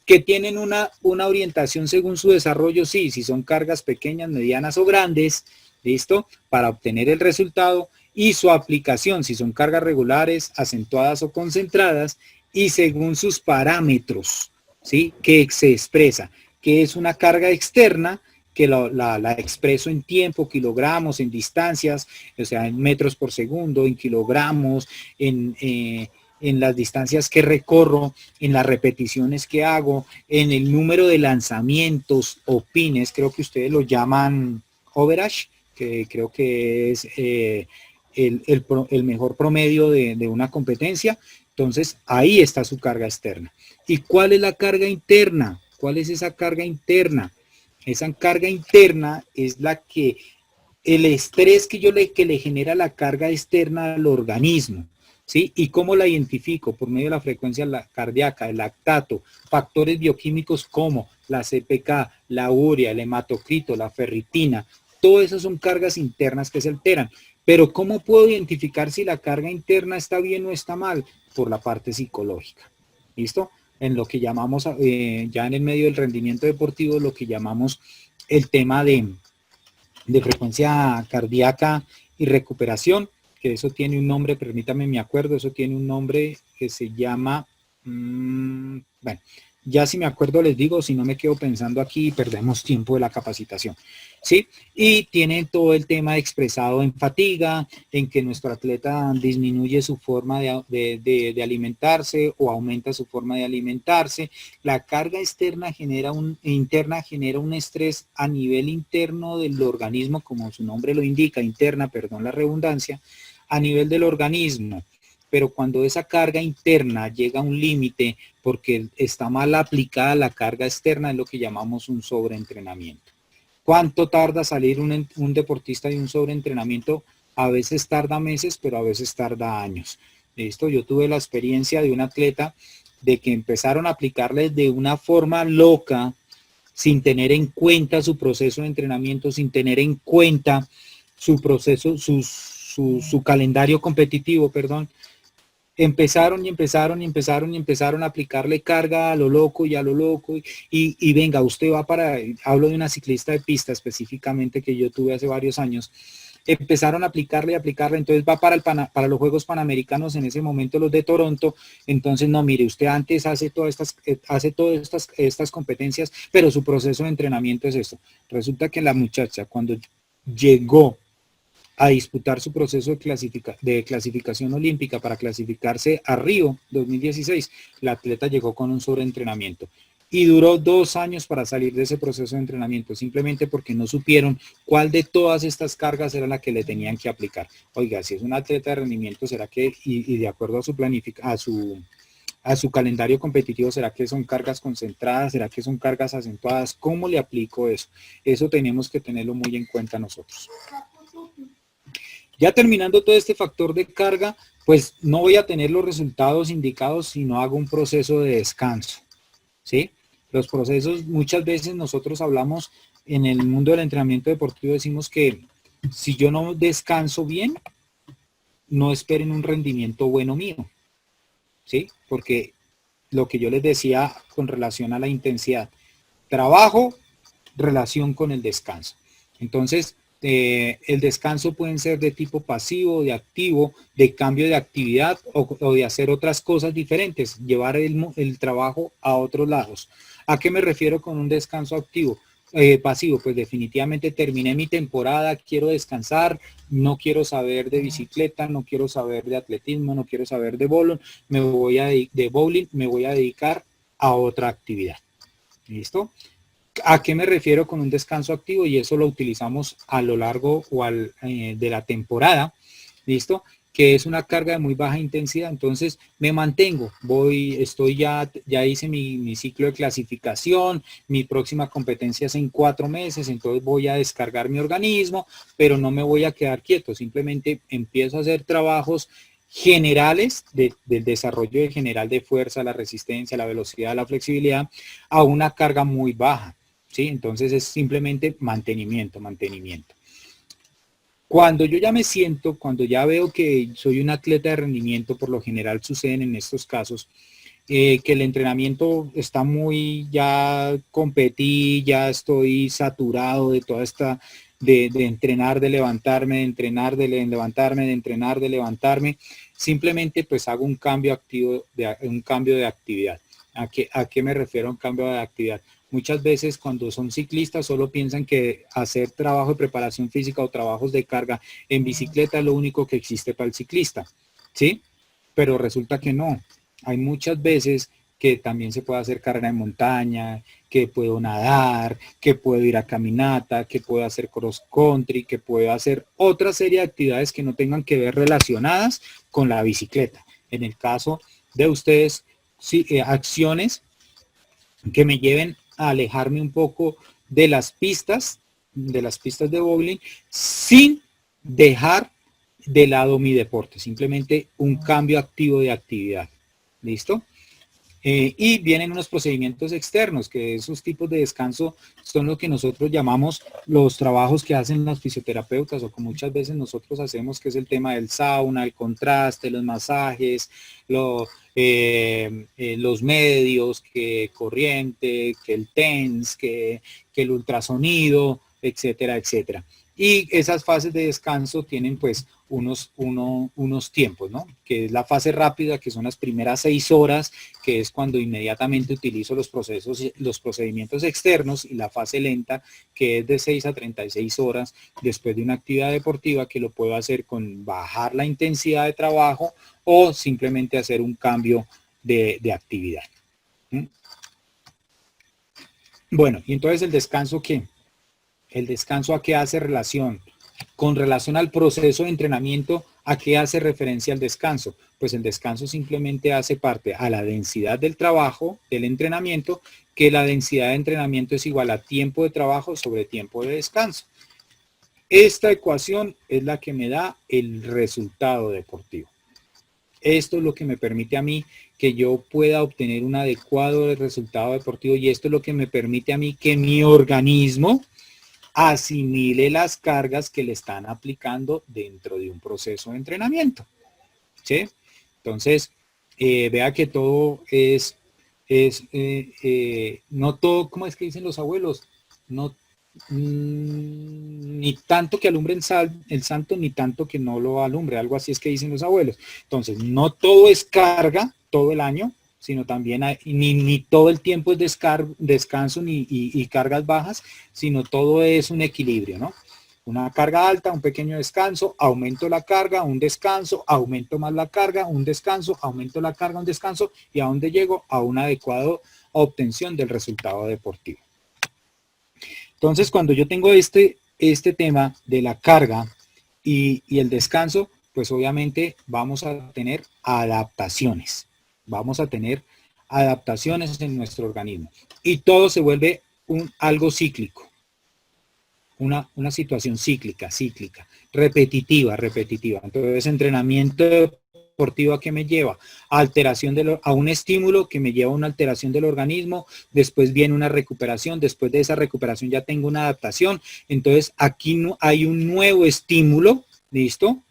que tienen una orientación según su desarrollo, sí, si son cargas pequeñas, medianas o grandes, ¿listo? Para obtener el resultado, y su aplicación, si son cargas regulares, acentuadas o concentradas, y según sus parámetros, ¿sí? Que se expresa, que es una carga externa, que la expreso en tiempo, kilogramos, en distancias, o sea, en metros por segundo, en kilogramos, en las distancias que recorro, en las repeticiones que hago, en el número de lanzamientos o pines, creo que ustedes lo llaman overage, que creo que es el mejor promedio de una competencia. Entonces, ahí está su carga externa. ¿Y cuál es la carga interna? ¿Cuál es esa carga interna? Esa carga interna es la que, el estrés que le genera la carga externa al organismo, ¿sí? ¿Y cómo la identifico? Por medio de la frecuencia cardíaca, el lactato, factores bioquímicos como la CPK, la urea, el hematocrito, la ferritina. Todas esas son cargas internas que se alteran. Pero ¿cómo puedo identificar si la carga interna está bien o está mal? Por la parte psicológica. ¿Listo? En lo que llamamos, ya en el medio del rendimiento deportivo, lo que llamamos el tema de frecuencia cardíaca y recuperación, que eso tiene un nombre, permítame me acuerdo, eso tiene un nombre que se llama, bueno, ya si me acuerdo les digo, si no me quedo pensando aquí y perdemos tiempo de la capacitación, ¿sí? Y tiene todo el tema expresado en fatiga, en que nuestro atleta disminuye su forma de alimentarse o aumenta su forma de alimentarse. La carga interna genera un estrés a nivel interno del organismo, como su nombre lo indica, interna, perdón la redundancia, a nivel del organismo. Pero cuando esa carga interna llega a un límite porque está mal aplicada la carga externa, es lo que llamamos un sobreentrenamiento. ¿Cuánto tarda salir un deportista de un sobreentrenamiento? A veces tarda meses, pero a veces tarda años. ¿Listo? Yo tuve la experiencia de un atleta de que empezaron a aplicarle de una forma loca, sin tener en cuenta su proceso de entrenamiento, sin tener en cuenta su proceso, su calendario competitivo, perdón. Empezaron a aplicarle carga a lo loco y venga, usted va hablo de una ciclista de pista específicamente que yo tuve hace varios años, empezaron a aplicarle, entonces va para los Juegos Panamericanos en ese momento, los de Toronto, entonces no, mire, usted antes hace todas estas competencias, pero su proceso de entrenamiento es esto. Resulta que la muchacha cuando llegó a disputar su proceso de clasificación olímpica para clasificarse a Río 2016, la atleta llegó con un sobreentrenamiento y duró 2 años para salir de ese proceso de entrenamiento, simplemente porque no supieron cuál de todas estas cargas era la que le tenían que aplicar. Oiga, si es un atleta de rendimiento, ¿será que, y de acuerdo a su calendario competitivo, será que son cargas concentradas, será que son cargas acentuadas? ¿Cómo le aplico eso? Eso tenemos que tenerlo muy en cuenta nosotros. Ya terminando todo este factor de carga, pues no voy a tener los resultados indicados si no hago un proceso de descanso, ¿sí? Los procesos, muchas veces nosotros hablamos en el mundo del entrenamiento deportivo, decimos que si yo no descanso bien, no esperen un rendimiento bueno mío, ¿sí? Porque lo que yo les decía con relación a la intensidad, trabajo, relación con el descanso. Entonces, El descanso pueden ser de tipo pasivo, de activo, de cambio de actividad o de hacer otras cosas diferentes, llevar el trabajo a otros lados. ¿A qué me refiero con un descanso activo? Pasivo, pues definitivamente terminé mi temporada, quiero descansar, no quiero saber de bicicleta, no quiero saber de atletismo, no quiero saber de bowling, me voy a dedicar a otra actividad. ¿Listo? ¿A qué me refiero con un descanso activo? Y eso lo utilizamos a lo largo de la temporada, ¿listo? Que es una carga de muy baja intensidad, entonces me mantengo, ya hice mi ciclo de clasificación, mi próxima competencia es en 4 meses, entonces voy a descargar mi organismo, pero no me voy a quedar quieto, simplemente empiezo a hacer trabajos generales del desarrollo general de fuerza, la resistencia, la velocidad, la flexibilidad, a una carga muy baja. ¿Sí? Entonces es simplemente mantenimiento. Cuando yo ya me siento, cuando ya veo que soy un atleta de rendimiento, por lo general suceden en estos casos, que el entrenamiento está ya competí, ya estoy saturado de toda esta, de entrenar, de levantarme, de entrenar, de levantarme, de entrenar, de levantarme, simplemente pues hago un cambio de actividad. ¿A qué me refiero a un cambio de actividad? Muchas veces cuando son ciclistas solo piensan que hacer trabajo de preparación física o trabajos de carga en bicicleta es lo único que existe para el ciclista, ¿sí? Pero resulta que no. Hay muchas veces que también se puede hacer carrera en montaña, que puedo nadar, que puedo ir a caminata, que puedo hacer cross country, que puedo hacer otra serie de actividades que no tengan que ver relacionadas con la bicicleta. En el caso de ustedes, sí, acciones que me lleven a alejarme un poco de las pistas de bowling, sin dejar de lado mi deporte, simplemente un cambio activo de actividad. ¿Listo? Y vienen unos procedimientos externos, que esos tipos de descanso son lo que nosotros llamamos los trabajos que hacen los fisioterapeutas o que muchas veces nosotros hacemos, que es el tema del sauna, el contraste, los masajes, los medios, que corriente, que el TENS, que el ultrasonido, etcétera, etcétera. Y esas fases de descanso tienen pues unos tiempos, ¿no? Que es la fase rápida, que son las primeras 6 horas, que es cuando inmediatamente utilizo los procedimientos externos, y la fase lenta, que es de 6 a 36 horas después de una actividad deportiva, que lo puedo hacer con bajar la intensidad de trabajo o simplemente hacer un cambio de actividad. Bueno, y entonces el descanso, ¿qué? El descanso, ¿a qué hace relación? Con relación al proceso de entrenamiento, ¿a qué hace referencia el descanso? Pues el descanso simplemente hace parte a la densidad del trabajo, del entrenamiento, que la densidad de entrenamiento es igual a tiempo de trabajo sobre tiempo de descanso. Esta ecuación es la que me da el resultado deportivo. Esto es lo que me permite a mí que yo pueda obtener un adecuado resultado deportivo, y esto es lo que me permite a mí que mi organismo asimile las cargas que le están aplicando dentro de un proceso de entrenamiento. ¿Sí? Entonces, vea que todo no todo, ¿cómo es que dicen los abuelos? No, ni tanto que alumbre el santo, ni tanto que no lo alumbre, algo así es que dicen los abuelos. Entonces, no todo es carga todo el año, sino también ni todo el tiempo es descanso y cargas bajas, sino todo es un equilibrio, ¿no? Una carga alta, un pequeño descanso, aumento la carga, un descanso, aumento más la carga, un descanso, aumento la carga, un descanso, y a dónde llego, a una adecuada obtención del resultado deportivo. Entonces, cuando yo tengo este tema de la carga y el descanso, pues obviamente vamos a tener adaptaciones. Vamos a tener adaptaciones en nuestro organismo. Y todo se vuelve algo cíclico. Una situación cíclica, repetitiva. Entonces, entrenamiento deportivo, ¿a qué me lleva? A un estímulo que me lleva a una alteración del organismo, después viene una recuperación, después de esa recuperación ya tengo una adaptación, entonces aquí no hay un nuevo estímulo, ¿listo?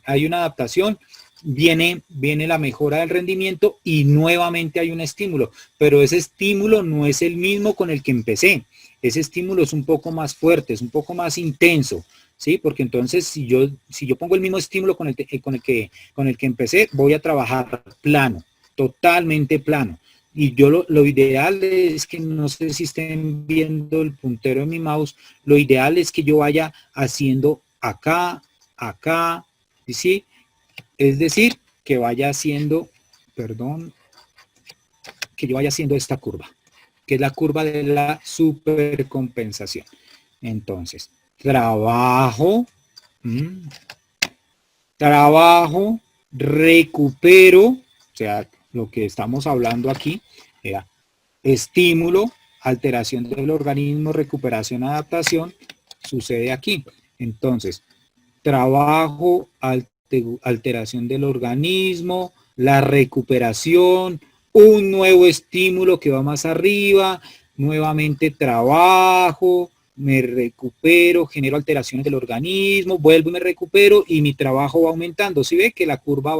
Hay una adaptación, viene la mejora del rendimiento y nuevamente hay un estímulo, pero ese estímulo no es el mismo con el que empecé. Ese estímulo es un poco más fuerte, es un poco más intenso, ¿sí? Porque entonces si yo pongo el mismo estímulo con el que empecé, voy a trabajar plano, totalmente plano. Y yo lo ideal es que, no sé si estén viendo el puntero de mi mouse, lo ideal es que yo vaya haciendo acá, acá, ¿sí? Es decir, que vaya haciendo, perdón, que yo vaya haciendo esta curva, que es la curva de la supercompensación. Entonces, trabajo, recupero, o sea, lo que estamos hablando aquí, era estímulo, alteración del organismo, recuperación, adaptación, sucede aquí. Entonces, trabajo, alteración del organismo, la recuperación, un nuevo estímulo que va más arriba, nuevamente trabajo, me recupero, genero alteraciones del organismo, vuelvo y me recupero y mi trabajo va aumentando. Si ve que la curva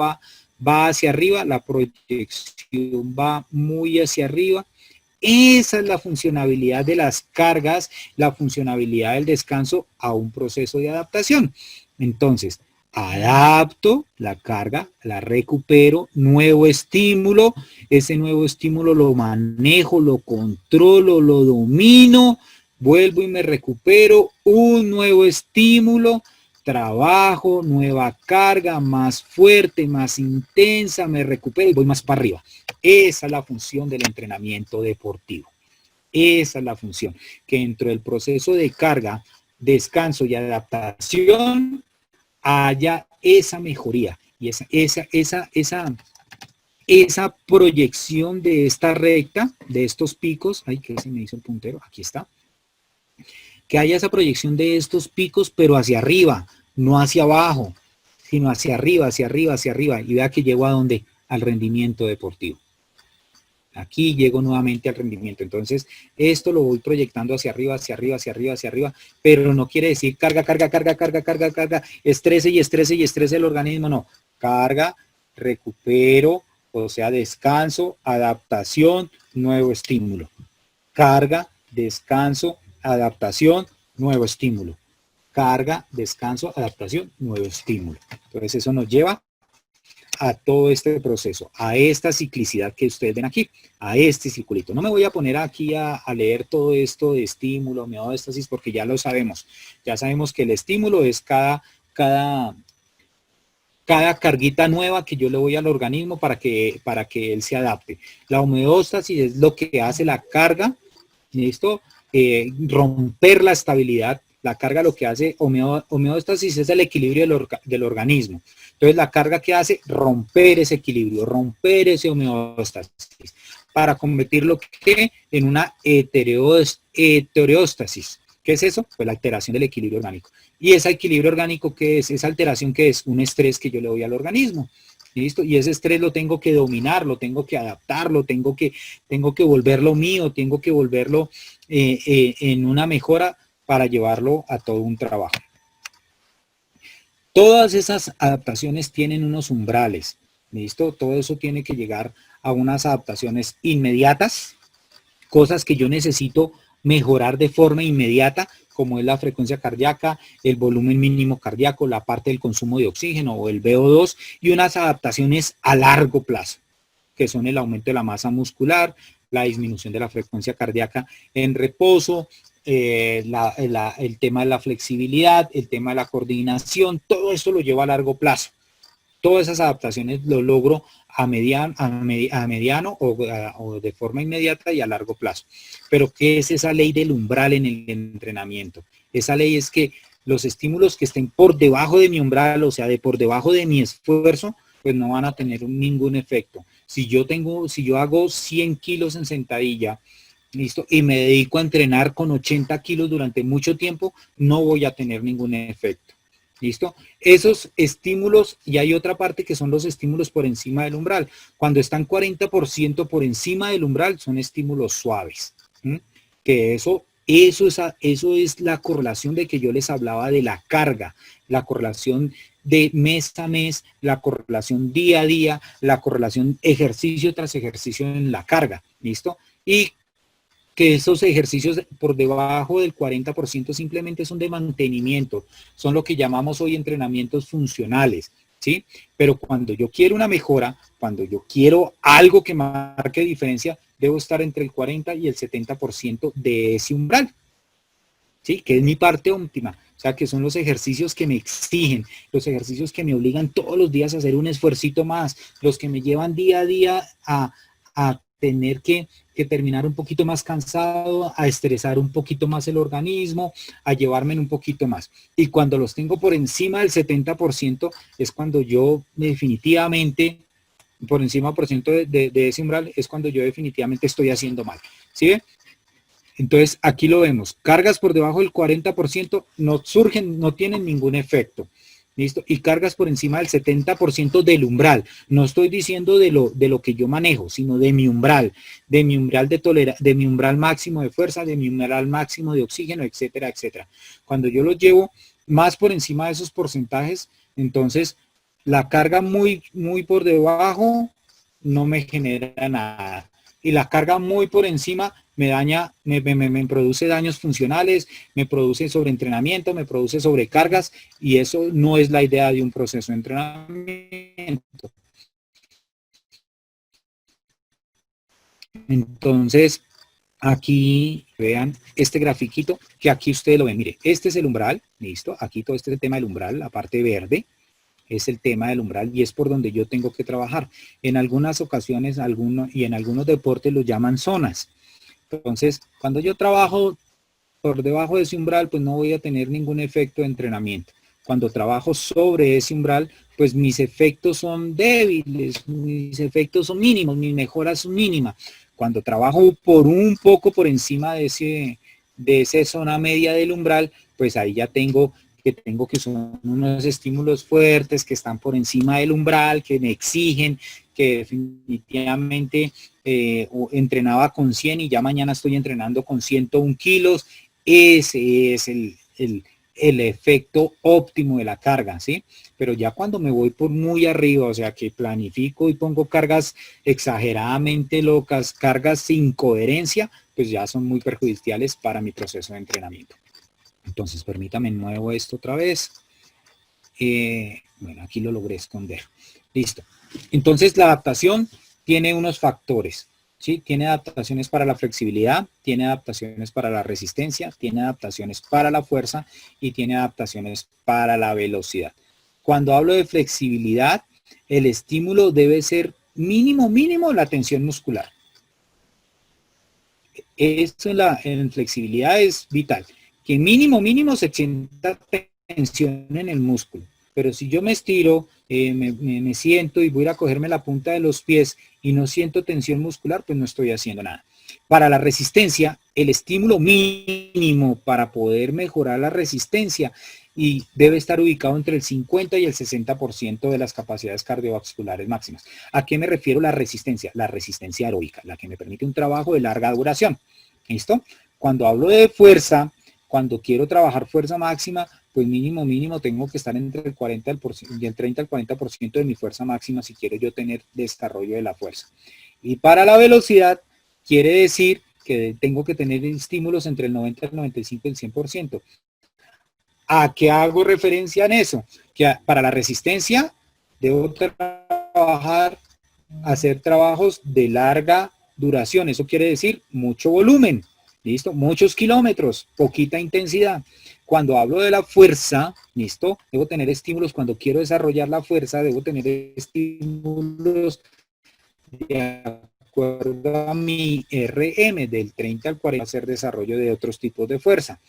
va hacia arriba, la proyección va muy hacia arriba. Esa es la funcionabilidad de las cargas, la funcionabilidad del descanso a un proceso de adaptación. Entonces, adapto la carga, la recupero, nuevo estímulo, ese nuevo estímulo lo manejo, lo controlo, lo domino, vuelvo y me recupero, un nuevo estímulo, trabajo, nueva carga, más fuerte, más intensa, me recupero y voy más para arriba. Esa es la función del entrenamiento deportivo. Esa es la función, que dentro del proceso de carga, descanso y adaptación haya esa mejoría y esa proyección de esta recta, de estos picos. Ay, que se me hizo el puntero, aquí está. Que haya esa proyección de estos picos, pero hacia arriba, no hacia abajo, sino hacia arriba, hacia arriba, hacia arriba. Y vea que llego a dónde, al rendimiento deportivo. Aquí llego nuevamente al rendimiento. Entonces, esto lo voy proyectando hacia arriba, hacia arriba, hacia arriba, hacia arriba, pero no quiere decir carga, estrese y estrese y estrese el organismo, no. Carga, recupero, o sea, descanso, adaptación, nuevo estímulo. Carga, descanso, adaptación, nuevo estímulo. Carga, descanso, adaptación, nuevo estímulo. Entonces, eso nos lleva a todo este proceso, a esta ciclicidad que ustedes ven aquí, a este circulito. No me voy a poner aquí a leer todo esto de estímulo, homeostasis, porque ya lo sabemos. Ya sabemos que el estímulo es cada carguita nueva que yo le voy al organismo para que él se adapte. La homeostasis es lo que hace la carga, ¿listo? Romper la estabilidad. La carga lo que hace, homeostasis es el equilibrio del organismo. Entonces la carga que hace, romper ese equilibrio, romper ese homeostasis, para convertirlo en una heterostasis. ¿Qué es eso? Pues la alteración del equilibrio orgánico. ¿Y ese equilibrio orgánico qué es? Esa alteración que es un estrés que yo le doy al organismo. ¿Listo? Y ese estrés lo tengo que dominar, lo tengo que adaptar, tengo que volverlo mío, tengo que volverlo en una mejora para llevarlo a todo un trabajo. Todas esas adaptaciones tienen unos umbrales, ¿listo? Todo eso tiene que llegar a unas adaptaciones inmediatas, cosas que yo necesito mejorar de forma inmediata, como es la frecuencia cardíaca, el volumen mínimo cardíaco, la parte del consumo de oxígeno o el VO2, y unas adaptaciones a largo plazo, que son el aumento de la masa muscular, la disminución de la frecuencia cardíaca en reposo, el tema de la flexibilidad, el tema de la coordinación, todo esto lo llevo a largo plazo. Todas esas adaptaciones lo logro a mediano o de forma inmediata y a largo plazo. Pero ¿qué es esa ley del umbral en el entrenamiento? Esa ley es que los estímulos que estén por debajo de mi umbral, o sea, por debajo de mi esfuerzo, pues no van a tener ningún efecto. Si yo hago 100 kilos en sentadilla, ¿listo? Y me dedico a entrenar con 80 kilos durante mucho tiempo, no voy a tener ningún efecto. ¿Listo? Esos estímulos, y hay otra parte que son los estímulos por encima del umbral. Cuando están 40% por encima del umbral, son estímulos suaves. Que eso es la correlación de que yo les hablaba de la carga, la correlación de mes a mes, la correlación día a día, la correlación ejercicio tras ejercicio en la carga, ¿listo? Y que esos ejercicios por debajo del 40% simplemente son de mantenimiento, son lo que llamamos hoy entrenamientos funcionales, ¿sí? Pero cuando yo quiero una mejora, cuando yo quiero algo que marque diferencia, debo estar entre el 40 y el 70% de ese umbral, ¿sí? Que es mi parte óptima. O sea, que son los ejercicios que me exigen, los ejercicios que me obligan todos los días a hacer un esfuercito más, los que me llevan día a día a tener que terminar un poquito más cansado, a estresar un poquito más el organismo, a llevarme un poquito más. Y cuando los tengo por encima del 70% es cuando yo definitivamente, por encima por ciento de ese umbral, es cuando yo definitivamente estoy haciendo mal. ¿Sí ve? Entonces, aquí lo vemos. Cargas por debajo del 40% no surgen, no tienen ningún efecto. ¿Listo? Y cargas por encima del 70% del umbral. No estoy diciendo de lo que yo manejo, sino de mi umbral de tolerancia, de mi umbral máximo de fuerza, de mi umbral máximo de oxígeno, etcétera, etcétera. Cuando yo los llevo más por encima de esos porcentajes, entonces la carga muy por debajo no me genera nada. Y la carga muy por encima me daña, me produce daños funcionales, me produce sobreentrenamiento, me produce sobrecargas, y eso no es la idea de un proceso de entrenamiento. Entonces, aquí vean este grafiquito, que aquí ustedes lo ven. Mire, este es el umbral, listo, aquí todo este es el tema del umbral, la parte verde es el tema del umbral y es por donde yo tengo que trabajar. En algunas ocasiones y en algunos deportes lo llaman zonas. Entonces, cuando yo trabajo por debajo de ese umbral, pues no voy a tener ningún efecto de entrenamiento. Cuando trabajo sobre ese umbral, pues mis efectos son débiles, mis efectos son mínimos, mis mejoras son mínimas. Cuando trabajo por un poco por encima de esa zona media del umbral, pues ahí ya tengo que son unos estímulos fuertes que están por encima del umbral, que me exigen, que definitivamente entrenaba con 100 y ya mañana estoy entrenando con 101 kilos. Ese es el efecto óptimo de la carga, ¿sí? Pero ya cuando me voy por muy arriba, o sea que planifico y pongo cargas exageradamente locas, cargas sin coherencia, pues ya son muy perjudiciales para mi proceso de entrenamiento. Entonces, permítame, muevo esto otra vez. Bueno, aquí lo logré esconder. Listo. Entonces, la adaptación tiene unos factores, ¿sí? Tiene adaptaciones para la flexibilidad, tiene adaptaciones para la resistencia, tiene adaptaciones para la fuerza y tiene adaptaciones para la velocidad. Cuando hablo de flexibilidad, el estímulo debe ser mínimo la tensión muscular. Esto en flexibilidad es vital. Que mínimo se sienta tensión en el músculo. Pero si yo me estiro, me siento y voy a cogerme la punta de los pies y no siento tensión muscular, pues no estoy haciendo nada. Para la resistencia, el estímulo mínimo para poder mejorar la resistencia y debe estar ubicado entre el 50 y el 60% de las capacidades cardiovasculares máximas. ¿A qué me refiero la resistencia? La resistencia aeróbica, la que me permite un trabajo de larga duración. ¿Listo? Cuando hablo de fuerza, cuando quiero trabajar fuerza máxima, pues mínimo tengo que estar entre el 40% y el 30 al 40% de mi fuerza máxima si quiero yo tener desarrollo de la fuerza. Y para la velocidad, quiere decir que tengo que tener estímulos entre el 90, el 95 y el 100%. ¿A qué hago referencia en eso? Que para la resistencia debo trabajar, hacer trabajos de larga duración. Eso quiere decir mucho volumen. ¿Listo? Muchos kilómetros, poquita intensidad. Cuando hablo de la fuerza, ¿listo? Debo tener estímulos. Cuando quiero desarrollar la fuerza, debo tener estímulos de acuerdo a mi RM, del 30 al 40, hacer desarrollo de otros tipos de fuerza.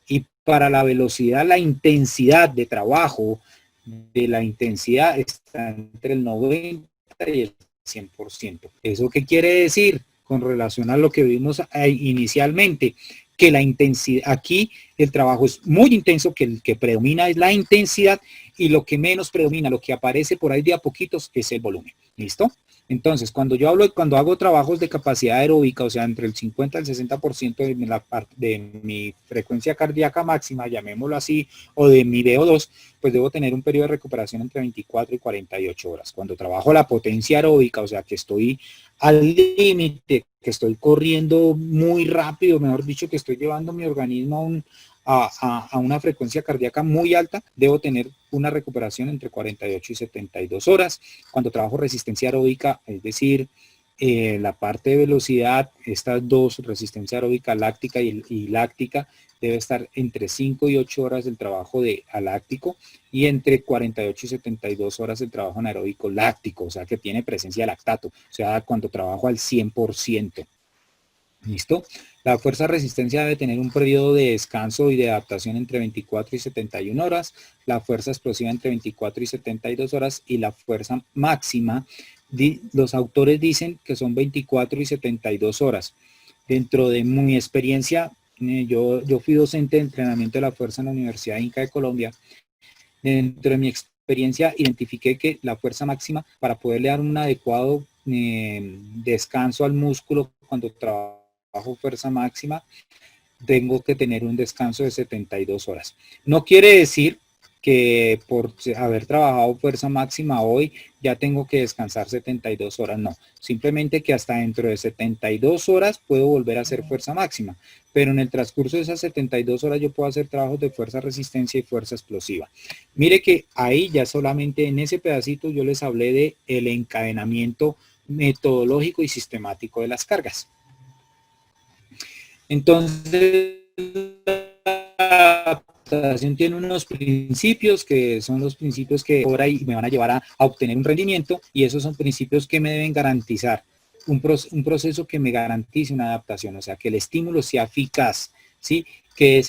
Y para la velocidad, la intensidad de trabajo, de la intensidad está entre el 90 y el 100%. ¿Eso qué quiere decir? Con relación a lo que vimos inicialmente, que la intensidad, aquí el trabajo es muy intenso, que el que predomina es la intensidad y lo que menos predomina, lo que aparece por ahí de a poquitos es el volumen. ¿Listo? Entonces, cuando hago trabajos de capacidad aeróbica, o sea, entre el 50 y el 60% de la parte de mi frecuencia cardíaca máxima, llamémoslo así, o de mi VO2, pues debo tener un periodo de recuperación entre 24 y 48 horas. Cuando trabajo la potencia aeróbica, o sea, que estoy al límite, que estoy corriendo muy rápido, mejor dicho, que estoy llevando mi organismo a una frecuencia cardíaca muy alta, debo tener una recuperación entre 48 y 72 horas. Cuando trabajo resistencia aeróbica, es decir, la parte de velocidad, estas dos, resistencia aeróbica láctica y láctica, debe estar entre 5 y 8 horas del trabajo de aláctico y entre 48 y 72 horas del trabajo anaeróbico láctico, o sea que tiene presencia de lactato, o sea cuando trabajo al 100%. ¿Listo? La fuerza resistencia debe tener un periodo de descanso y de adaptación entre 24 y 71 horas, la fuerza explosiva entre 24 y 72 horas y la fuerza máxima, los autores dicen que son 24 y 72 horas. Dentro de mi experiencia, yo fui docente de entrenamiento de la fuerza en la Universidad Inca de Colombia. Dentro de mi experiencia identifiqué que la fuerza máxima para poderle dar un adecuado descanso al músculo cuando trabajo fuerza máxima, tengo que tener un descanso de 72 horas. No quiere decir que por haber trabajado fuerza máxima hoy ya tengo que descansar 72 horas, no. Simplemente que hasta dentro de 72 horas puedo volver a hacer fuerza máxima, pero en el transcurso de esas 72 horas yo puedo hacer trabajos de fuerza resistencia y fuerza explosiva. Mire que ahí ya solamente en ese pedacito yo les hablé de el encadenamiento metodológico y sistemático de las cargas. Entonces, la adaptación tiene unos principios que son los principios que ahora me van a llevar a obtener un rendimiento, y esos son principios que me deben garantizar un proceso que me garantice una adaptación, o sea, que el estímulo sea eficaz, ¿sí? Que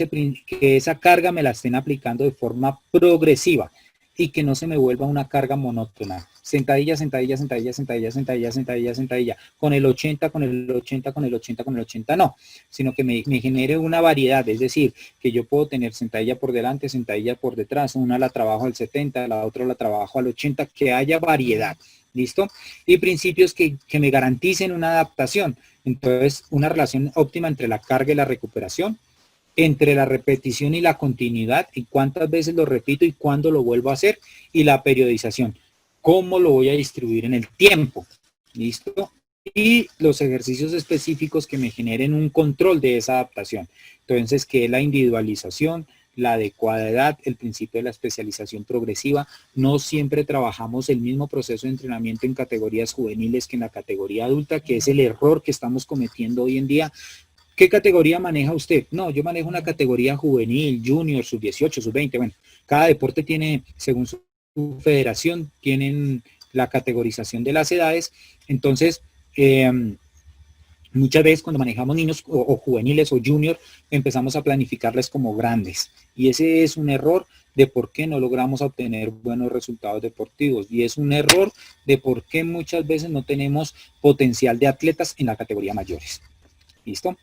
esa carga me la estén aplicando de forma progresiva y que no se me vuelva una carga monótona. Sentadilla, sentadilla, sentadilla, sentadilla, sentadilla, sentadilla, sentadilla, con el 80, con el 80, con el 80, con el 80, no, sino que me genere una variedad, es decir, que yo puedo tener sentadilla por delante, sentadilla por detrás, una la trabajo al 70, la otra la trabajo al 80, que haya variedad, ¿listo? Y principios que me garanticen una adaptación, entonces una relación óptima entre la carga y la recuperación, entre la repetición y la continuidad, y cuántas veces lo repito y cuándo lo vuelvo a hacer, y la periodización, cómo lo voy a distribuir en el tiempo, ¿listo? Y los ejercicios específicos que me generen un control de esa adaptación. Entonces, que es la individualización, la adecuada edad, el principio de la especialización progresiva. No siempre trabajamos el mismo proceso de entrenamiento en categorías juveniles que en la categoría adulta, que es el error que estamos cometiendo hoy en día. ¿Qué categoría maneja usted? No, yo manejo una categoría juvenil, junior, sub-18, sub-20. Bueno, cada deporte tiene, según su federación, tienen la categorización de las edades. Entonces, muchas veces cuando manejamos niños o juveniles o junior, empezamos a planificarles como grandes. Y ese es un error de por qué no logramos obtener buenos resultados deportivos. Y es un error de por qué muchas veces no tenemos potencial de atletas en la categoría mayores. ¿Listo?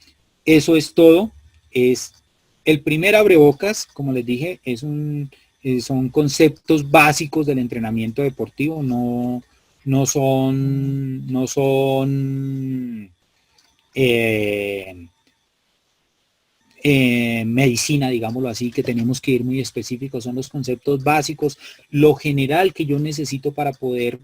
Eso es todo. Es el primer abrebocas, como les dije, son conceptos básicos del entrenamiento deportivo, no son medicina, digámoslo así, que tenemos que ir muy específicos, son los conceptos básicos, lo general que yo necesito para poder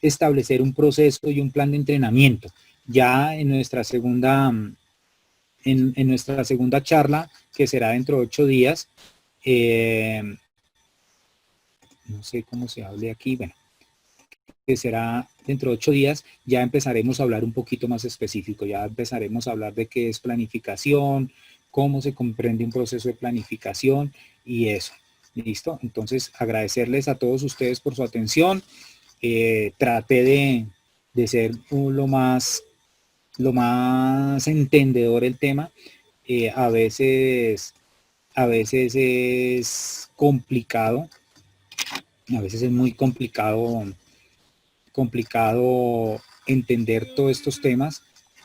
establecer un proceso y un plan de entrenamiento. Ya en nuestra segunda charla, que será dentro de 8 días, no sé cómo se hable aquí, bueno, que será dentro de 8 días, ya empezaremos a hablar un poquito más específico, ya empezaremos a hablar de qué es planificación, cómo se comprende un proceso de planificación y eso. ¿Listo? Entonces, agradecerles a todos ustedes por su atención. Traté de ser lo más entendedor el tema. A veces es complicado, a veces es muy complicado entender todos estos temas,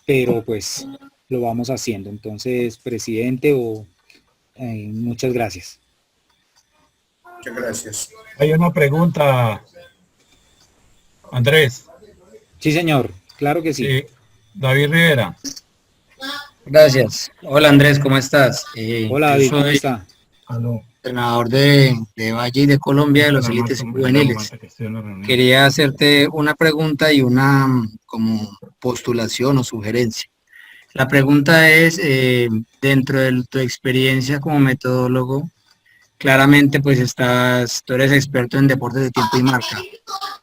pero pues lo vamos haciendo. Entonces, presidente, muchas gracias. Muchas gracias. Hay una pregunta Andrés, Sí, señor, claro que sí. David Rivera. Gracias. Hola Andrés, ¿cómo estás? Hola, Yo David, ¿cómo soy está? Aló. entrenador de Valle y de Colombia de Ponte los la élites marca y en la juveniles. fumata que estoy en la reunión. Quería hacerte una pregunta y una como postulación o sugerencia. La pregunta es, dentro de tu experiencia como metodólogo, claramente pues tú eres experto en deportes de tiempo y marca.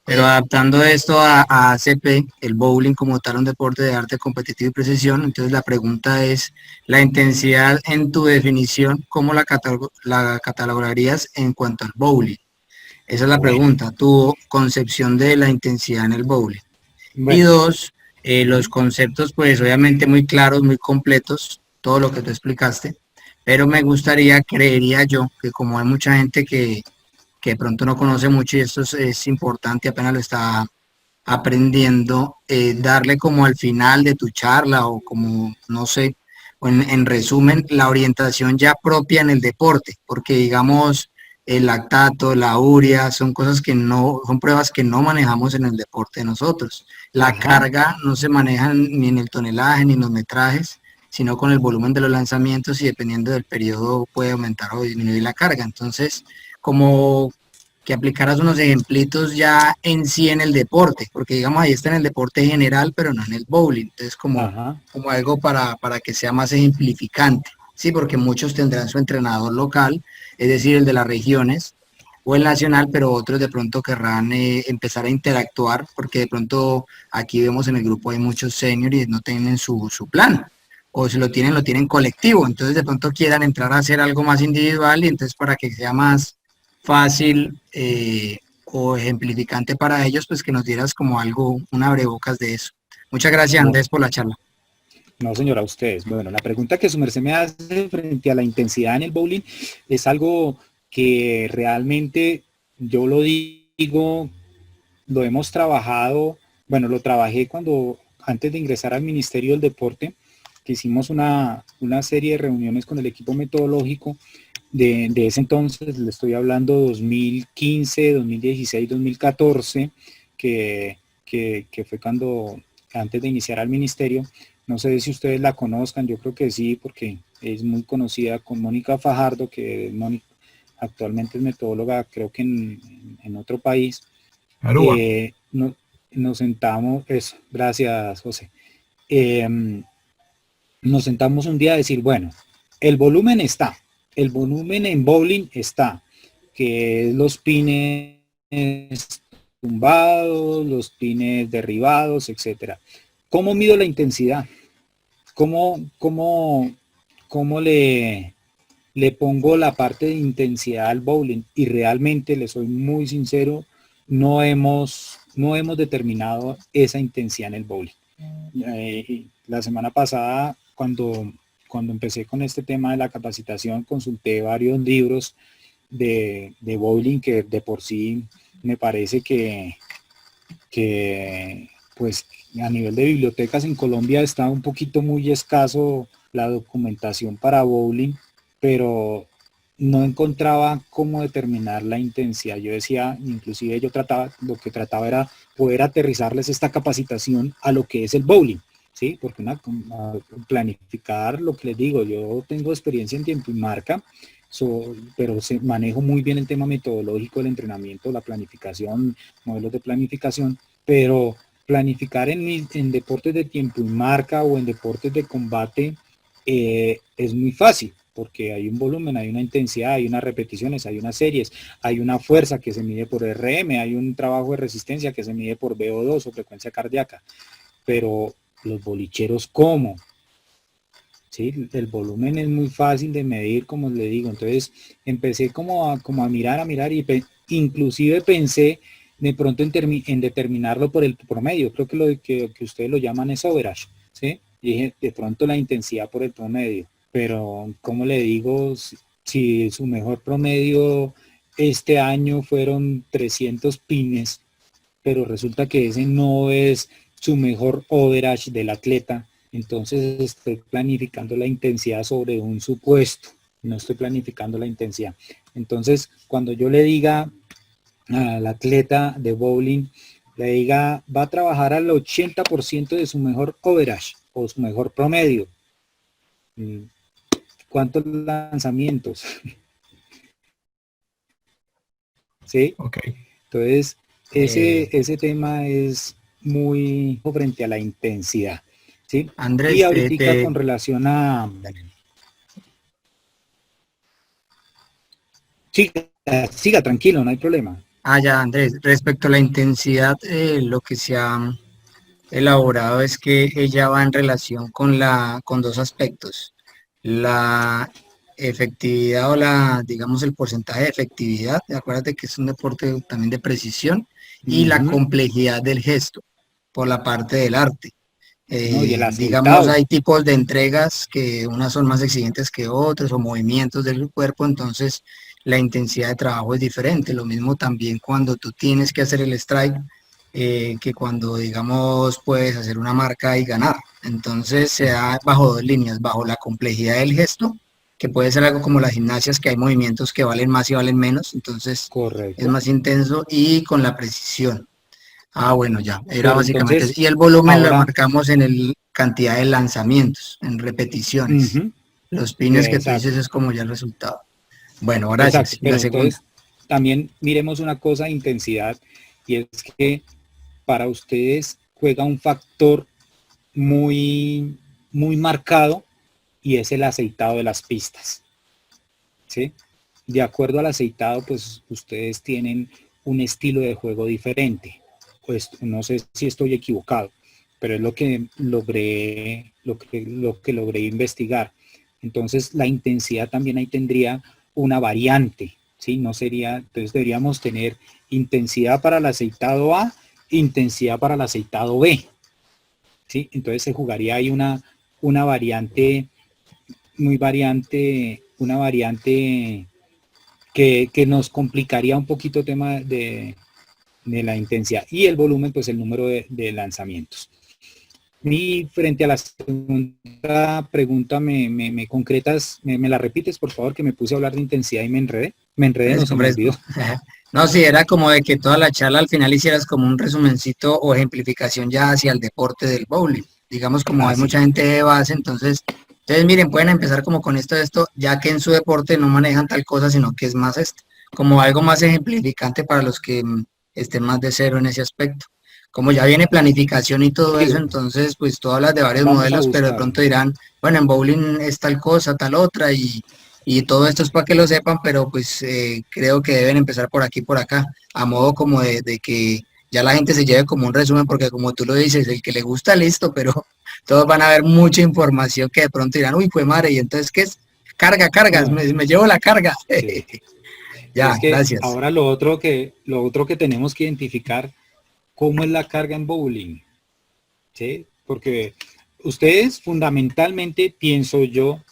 Pero adaptando esto a ACP, el bowling como tal, un deporte de arte competitivo y precisión, entonces la pregunta es, la intensidad en tu definición, ¿cómo la catalogarías en cuanto al bowling? Esa es la Bueno, pregunta, tu concepción de la intensidad en el bowling. Y bueno. dos, los Ujú. conceptos, pues obviamente muy claros, muy completos, todo lo que tú explicaste, pero me gustaría, creería yo, que como hay mucha gente que de pronto no conoce mucho y esto es importante, apenas lo está aprendiendo, darle como al final de tu charla o como, no sé, o en resumen, la orientación ya propia en el deporte, porque digamos, el lactato, la urea, son cosas que no, son pruebas que no manejamos en el deporte de nosotros. La Ajá. carga no se maneja ni en el tonelaje ni en los metrajes, sino con el volumen de los lanzamientos y dependiendo del periodo puede aumentar o disminuir la carga. Entonces, como que aplicaras unos ejemplitos ya en sí en el deporte, porque digamos ahí está en el deporte general, pero no en el bowling, entonces Ajá. como algo para que sea más ejemplificante, sí, porque muchos tendrán su entrenador local, es decir, el de las regiones o el nacional, pero otros de pronto querrán empezar a interactuar, porque de pronto aquí vemos en el grupo hay muchos seniors y no tienen su plan, o si lo tienen colectivo, entonces de pronto quieran entrar a hacer algo más individual y entonces para que sea más fácil o ejemplificante para ellos, pues que nos dieras como algo, un abrebocas de eso. Muchas gracias, No, Andrés, por la charla. no, señora, ustedes. Bueno, la pregunta que su merced me hace frente a la intensidad en el bowling es algo que realmente yo lo digo, lo hemos trabajado, bueno, lo trabajé cuando, antes de ingresar al Ministerio del Deporte, que hicimos una serie de reuniones con el equipo metodológico de ese entonces, le estoy hablando 2015, 2016, 2014, que fue cuando, antes de iniciar al ministerio, no sé si ustedes la conozcan, yo creo que sí, porque es muy conocida con Mónica Fajardo, que actualmente es metodóloga, creo que en otro país. Aruba. Eh, no, nos sentamos, eso, gracias José. Eh, nos sentamos un día a decir, bueno, el volumen está, el volumen en bowling está, que es los pines tumbados, los pines derribados, etcétera. ¿Cómo mido la intensidad? ¿Cómo le pongo la parte de intensidad al bowling? Y realmente, le soy muy sincero, no hemos determinado esa intensidad en el bowling. La semana pasada, cuando empecé con este tema de la capacitación, consulté varios libros de bowling que de por sí me parece que pues a nivel de bibliotecas en Colombia está un poquito muy escaso la documentación para bowling, pero no encontraba cómo determinar la intensidad. Yo decía, inclusive lo que trataba era poder aterrizarles esta capacitación a lo que es el bowling, ¿sí? Porque planificar, lo que les digo, yo tengo experiencia en tiempo y marca, pero manejo muy bien el tema metodológico del entrenamiento, la planificación, modelos de planificación, pero planificar en deportes de tiempo y marca o en deportes de combate es muy fácil, porque hay un volumen, hay una intensidad, hay unas repeticiones, hay unas series, hay una fuerza que se mide por RM, hay un trabajo de resistencia que se mide por VO2 o frecuencia cardíaca, pero los bolicheros, ¿cómo? ¿Sí? El volumen es muy fácil de medir, como le digo. Entonces empecé como a mirar y inclusive pensé de pronto en determinarlo por el promedio. Creo que lo que ustedes lo llaman es overage, ¿sí? Y dije, de pronto la intensidad por el promedio. Pero, como le digo, si su mejor promedio este año fueron 300 pines, pero resulta que ese no es su mejor overage del atleta, entonces estoy planificando la intensidad sobre un supuesto, no estoy planificando la intensidad. Entonces, cuando yo le diga al atleta de bowling, le diga, va a trabajar al 80% de su mejor average o su mejor promedio. ¿Cuántos lanzamientos? ¿Sí? Ok. Entonces, ese tema es muy frente a la intensidad. ¿Sí? Y Andrés, ahorita con relación a... Siga, tranquilo, no hay problema. ya, Andrés, respecto a la intensidad, lo que se ha elaborado es que ella va en relación con dos aspectos. La efectividad o digamos, el porcentaje de efectividad, acuérdate que es un deporte también de precisión, y la complejidad del gesto por la parte del arte. No, y el Digamos, aceitado. hay tipos de entregas que unas son más exigentes que otras o movimientos del cuerpo, entonces la intensidad de trabajo es diferente. Lo mismo también cuando tú tienes que hacer el strike, que cuando, digamos, puedes hacer una marca y ganar. Entonces se da bajo dos líneas, bajo la complejidad del gesto, que puede ser algo como las gimnasias, que hay movimientos que valen más y valen menos, entonces es Correcto. más intenso, y con la precisión. Bueno, ya, era Pero básicamente eso. entonces, Y el volumen lo ahora, marcamos en el cantidad de lanzamientos, en repeticiones. Los pines que tú dices exacto, es como ya el resultado. Bueno, exacto. gracias. Y la Pero segunda. entonces, también miremos una cosa, intensidad, y es que para ustedes juega un factor muy, muy marcado y es el aceitado de las pistas. ¿Sí? De acuerdo al aceitado, pues ustedes tienen un estilo de juego diferente. Pues no sé si estoy equivocado, pero es lo que logré investigar. Entonces la intensidad también ahí tendría una variante, ¿sí? No sería, entonces deberíamos tener intensidad para el aceitado A, intensidad para el aceitado B, ¿sí? Entonces se jugaría ahí una variante, una variante que nos complicaría un poquito el tema de la intensidad y el volumen, pues el número de lanzamientos. Y frente a la segunda pregunta, me concretas, me la repites, por favor, que me puse a hablar de intensidad y me enredé, no se Fresco, me fresco. olvidó. No, sí, era como de que toda la charla al final hicieras como un resumencito o ejemplificación ya hacia el deporte del bowling. Digamos, como hay Así. mucha gente de base, entonces miren, pueden empezar como con esto, ya que en su deporte no manejan tal cosa, sino que es más esto, como algo más ejemplificante para los que estén más de cero en ese aspecto. Como ya viene planificación y todo Sí, eso, entonces pues tú hablas de varios vamos a modelos, pero de buscar. pronto dirán, bueno, en bowling es tal cosa, tal otra, y todo esto es para que lo sepan, pero pues creo que deben empezar por aquí, por acá, a modo como de que ya la gente se lleve como un resumen, porque como tú lo dices, el que le gusta, listo, pero todos van a ver mucha información que de pronto dirán, uy, fue madre, y entonces, ¿qué es? Carga, cargas, No, me llevo la carga. sí. Ya, Es que gracias. ahora lo otro que tenemos que identificar, cómo es la carga en bowling, ¿sí? Porque ustedes fundamentalmente, pienso yo,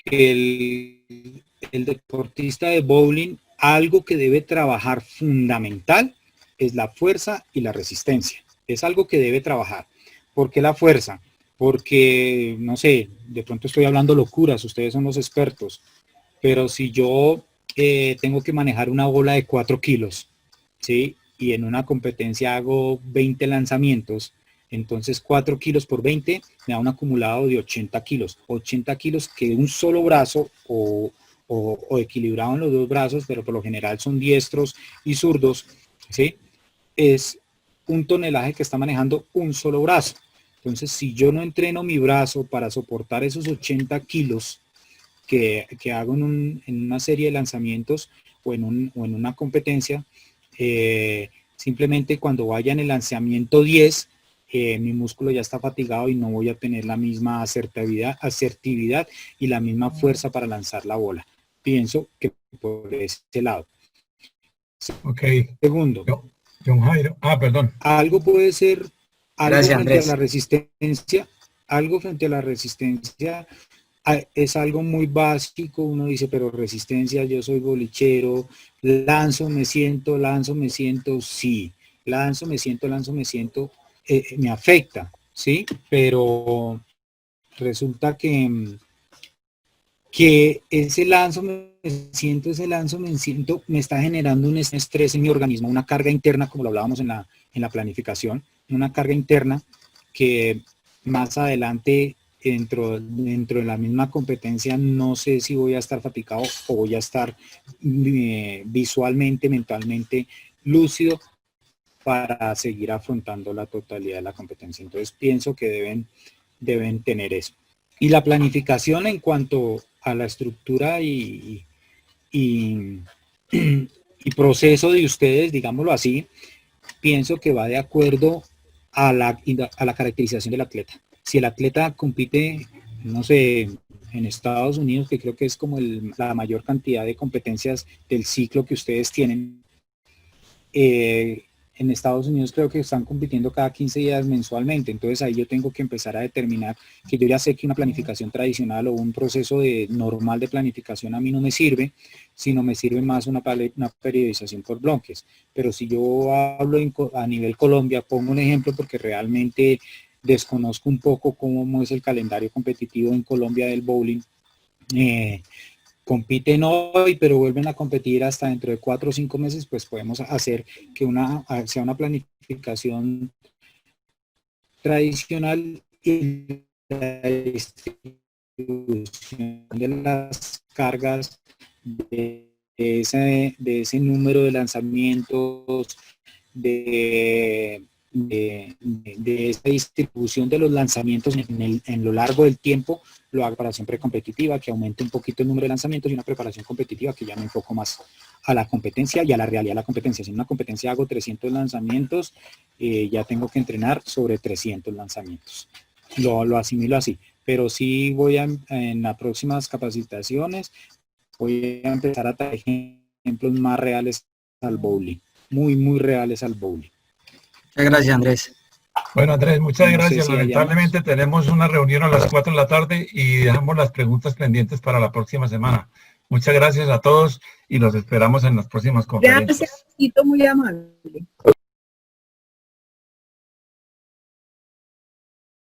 que el deportista de bowling, algo que debe trabajar fundamental es la fuerza y la resistencia. Es algo que debe trabajar. ¿Por qué la fuerza? Porque, no sé, de pronto estoy hablando locuras, ustedes son los expertos, pero si yo tengo que manejar una bola de 4 kilos, ¿sí? Y en una competencia hago 20 lanzamientos, entonces 4 kilos por 20 me da un acumulado de 80 kilos. 80 kilos que un solo brazo o equilibrado en los dos brazos, pero por lo general son diestros y zurdos, ¿sí? Es un tonelaje que está manejando un solo brazo. Entonces, si yo no entreno mi brazo para soportar esos 80 kilos que hago en una serie de lanzamientos o en una competencia, simplemente cuando vaya en el lanzamiento 10, mi músculo ya está fatigado y no voy a tener la misma asertividad y la misma fuerza para lanzar la bola. Pienso que por ese lado. Ok. Segundo, John Jairo. Perdón. algo puede ser, algo Gracias, frente a la Andrés. resistencia, algo frente a la resistencia es algo muy básico. Uno dice, pero resistencia, yo soy bolichero, lanzo, me siento, sí, lanzo, me siento, me afecta, ¿sí? Pero resulta que que ese lanzo me está generando un estrés en mi organismo, una carga interna, como lo hablábamos en la planificación, una carga interna que más adelante dentro de la misma competencia no sé si voy a estar fatigado o voy a estar visualmente, mentalmente lúcido para seguir afrontando la totalidad de la competencia. Entonces pienso que deben tener eso. Y la planificación en cuanto a la estructura y proceso de ustedes, digámoslo así, pienso que va de acuerdo a la caracterización del atleta. Si el atleta compite, no sé, en Estados Unidos, que creo que es como la mayor cantidad de competencias del ciclo que ustedes tienen, en Estados Unidos creo que están compitiendo cada 15 días mensualmente, entonces ahí yo tengo que empezar a determinar que yo ya sé que una planificación tradicional o un proceso normal de planificación a mí no me sirve, sino me sirve más una periodización por bloques. Pero si yo hablo a nivel Colombia, pongo un ejemplo porque realmente desconozco un poco cómo es el calendario competitivo en Colombia del bowling. Compiten hoy, pero vuelven a competir hasta dentro de 4 o 5 meses, pues podemos hacer que sea una planificación tradicional y la distribución de las cargas de ese número de lanzamientos, de esa distribución de los lanzamientos en lo largo del tiempo, lo hago para siempre competitiva, que aumente un poquito el número de lanzamientos y una preparación competitiva que ya me enfoco más a la competencia y a la realidad de la competencia. Si en una competencia hago 300 lanzamientos, ya tengo que entrenar sobre 300 lanzamientos. Lo asimilo así, pero sí voy en las próximas capacitaciones, voy a empezar a traer ejemplos más reales al bowling, muy reales al bowling. Muchas gracias, Andrés. Bueno, Andrés, muchas No sé gracias. si Lamentablemente tenemos una reunión a las 4 de la tarde y dejamos las preguntas pendientes para la próxima semana. Muchas gracias a todos y los esperamos en las próximas conferencias. Gracias, muy amable.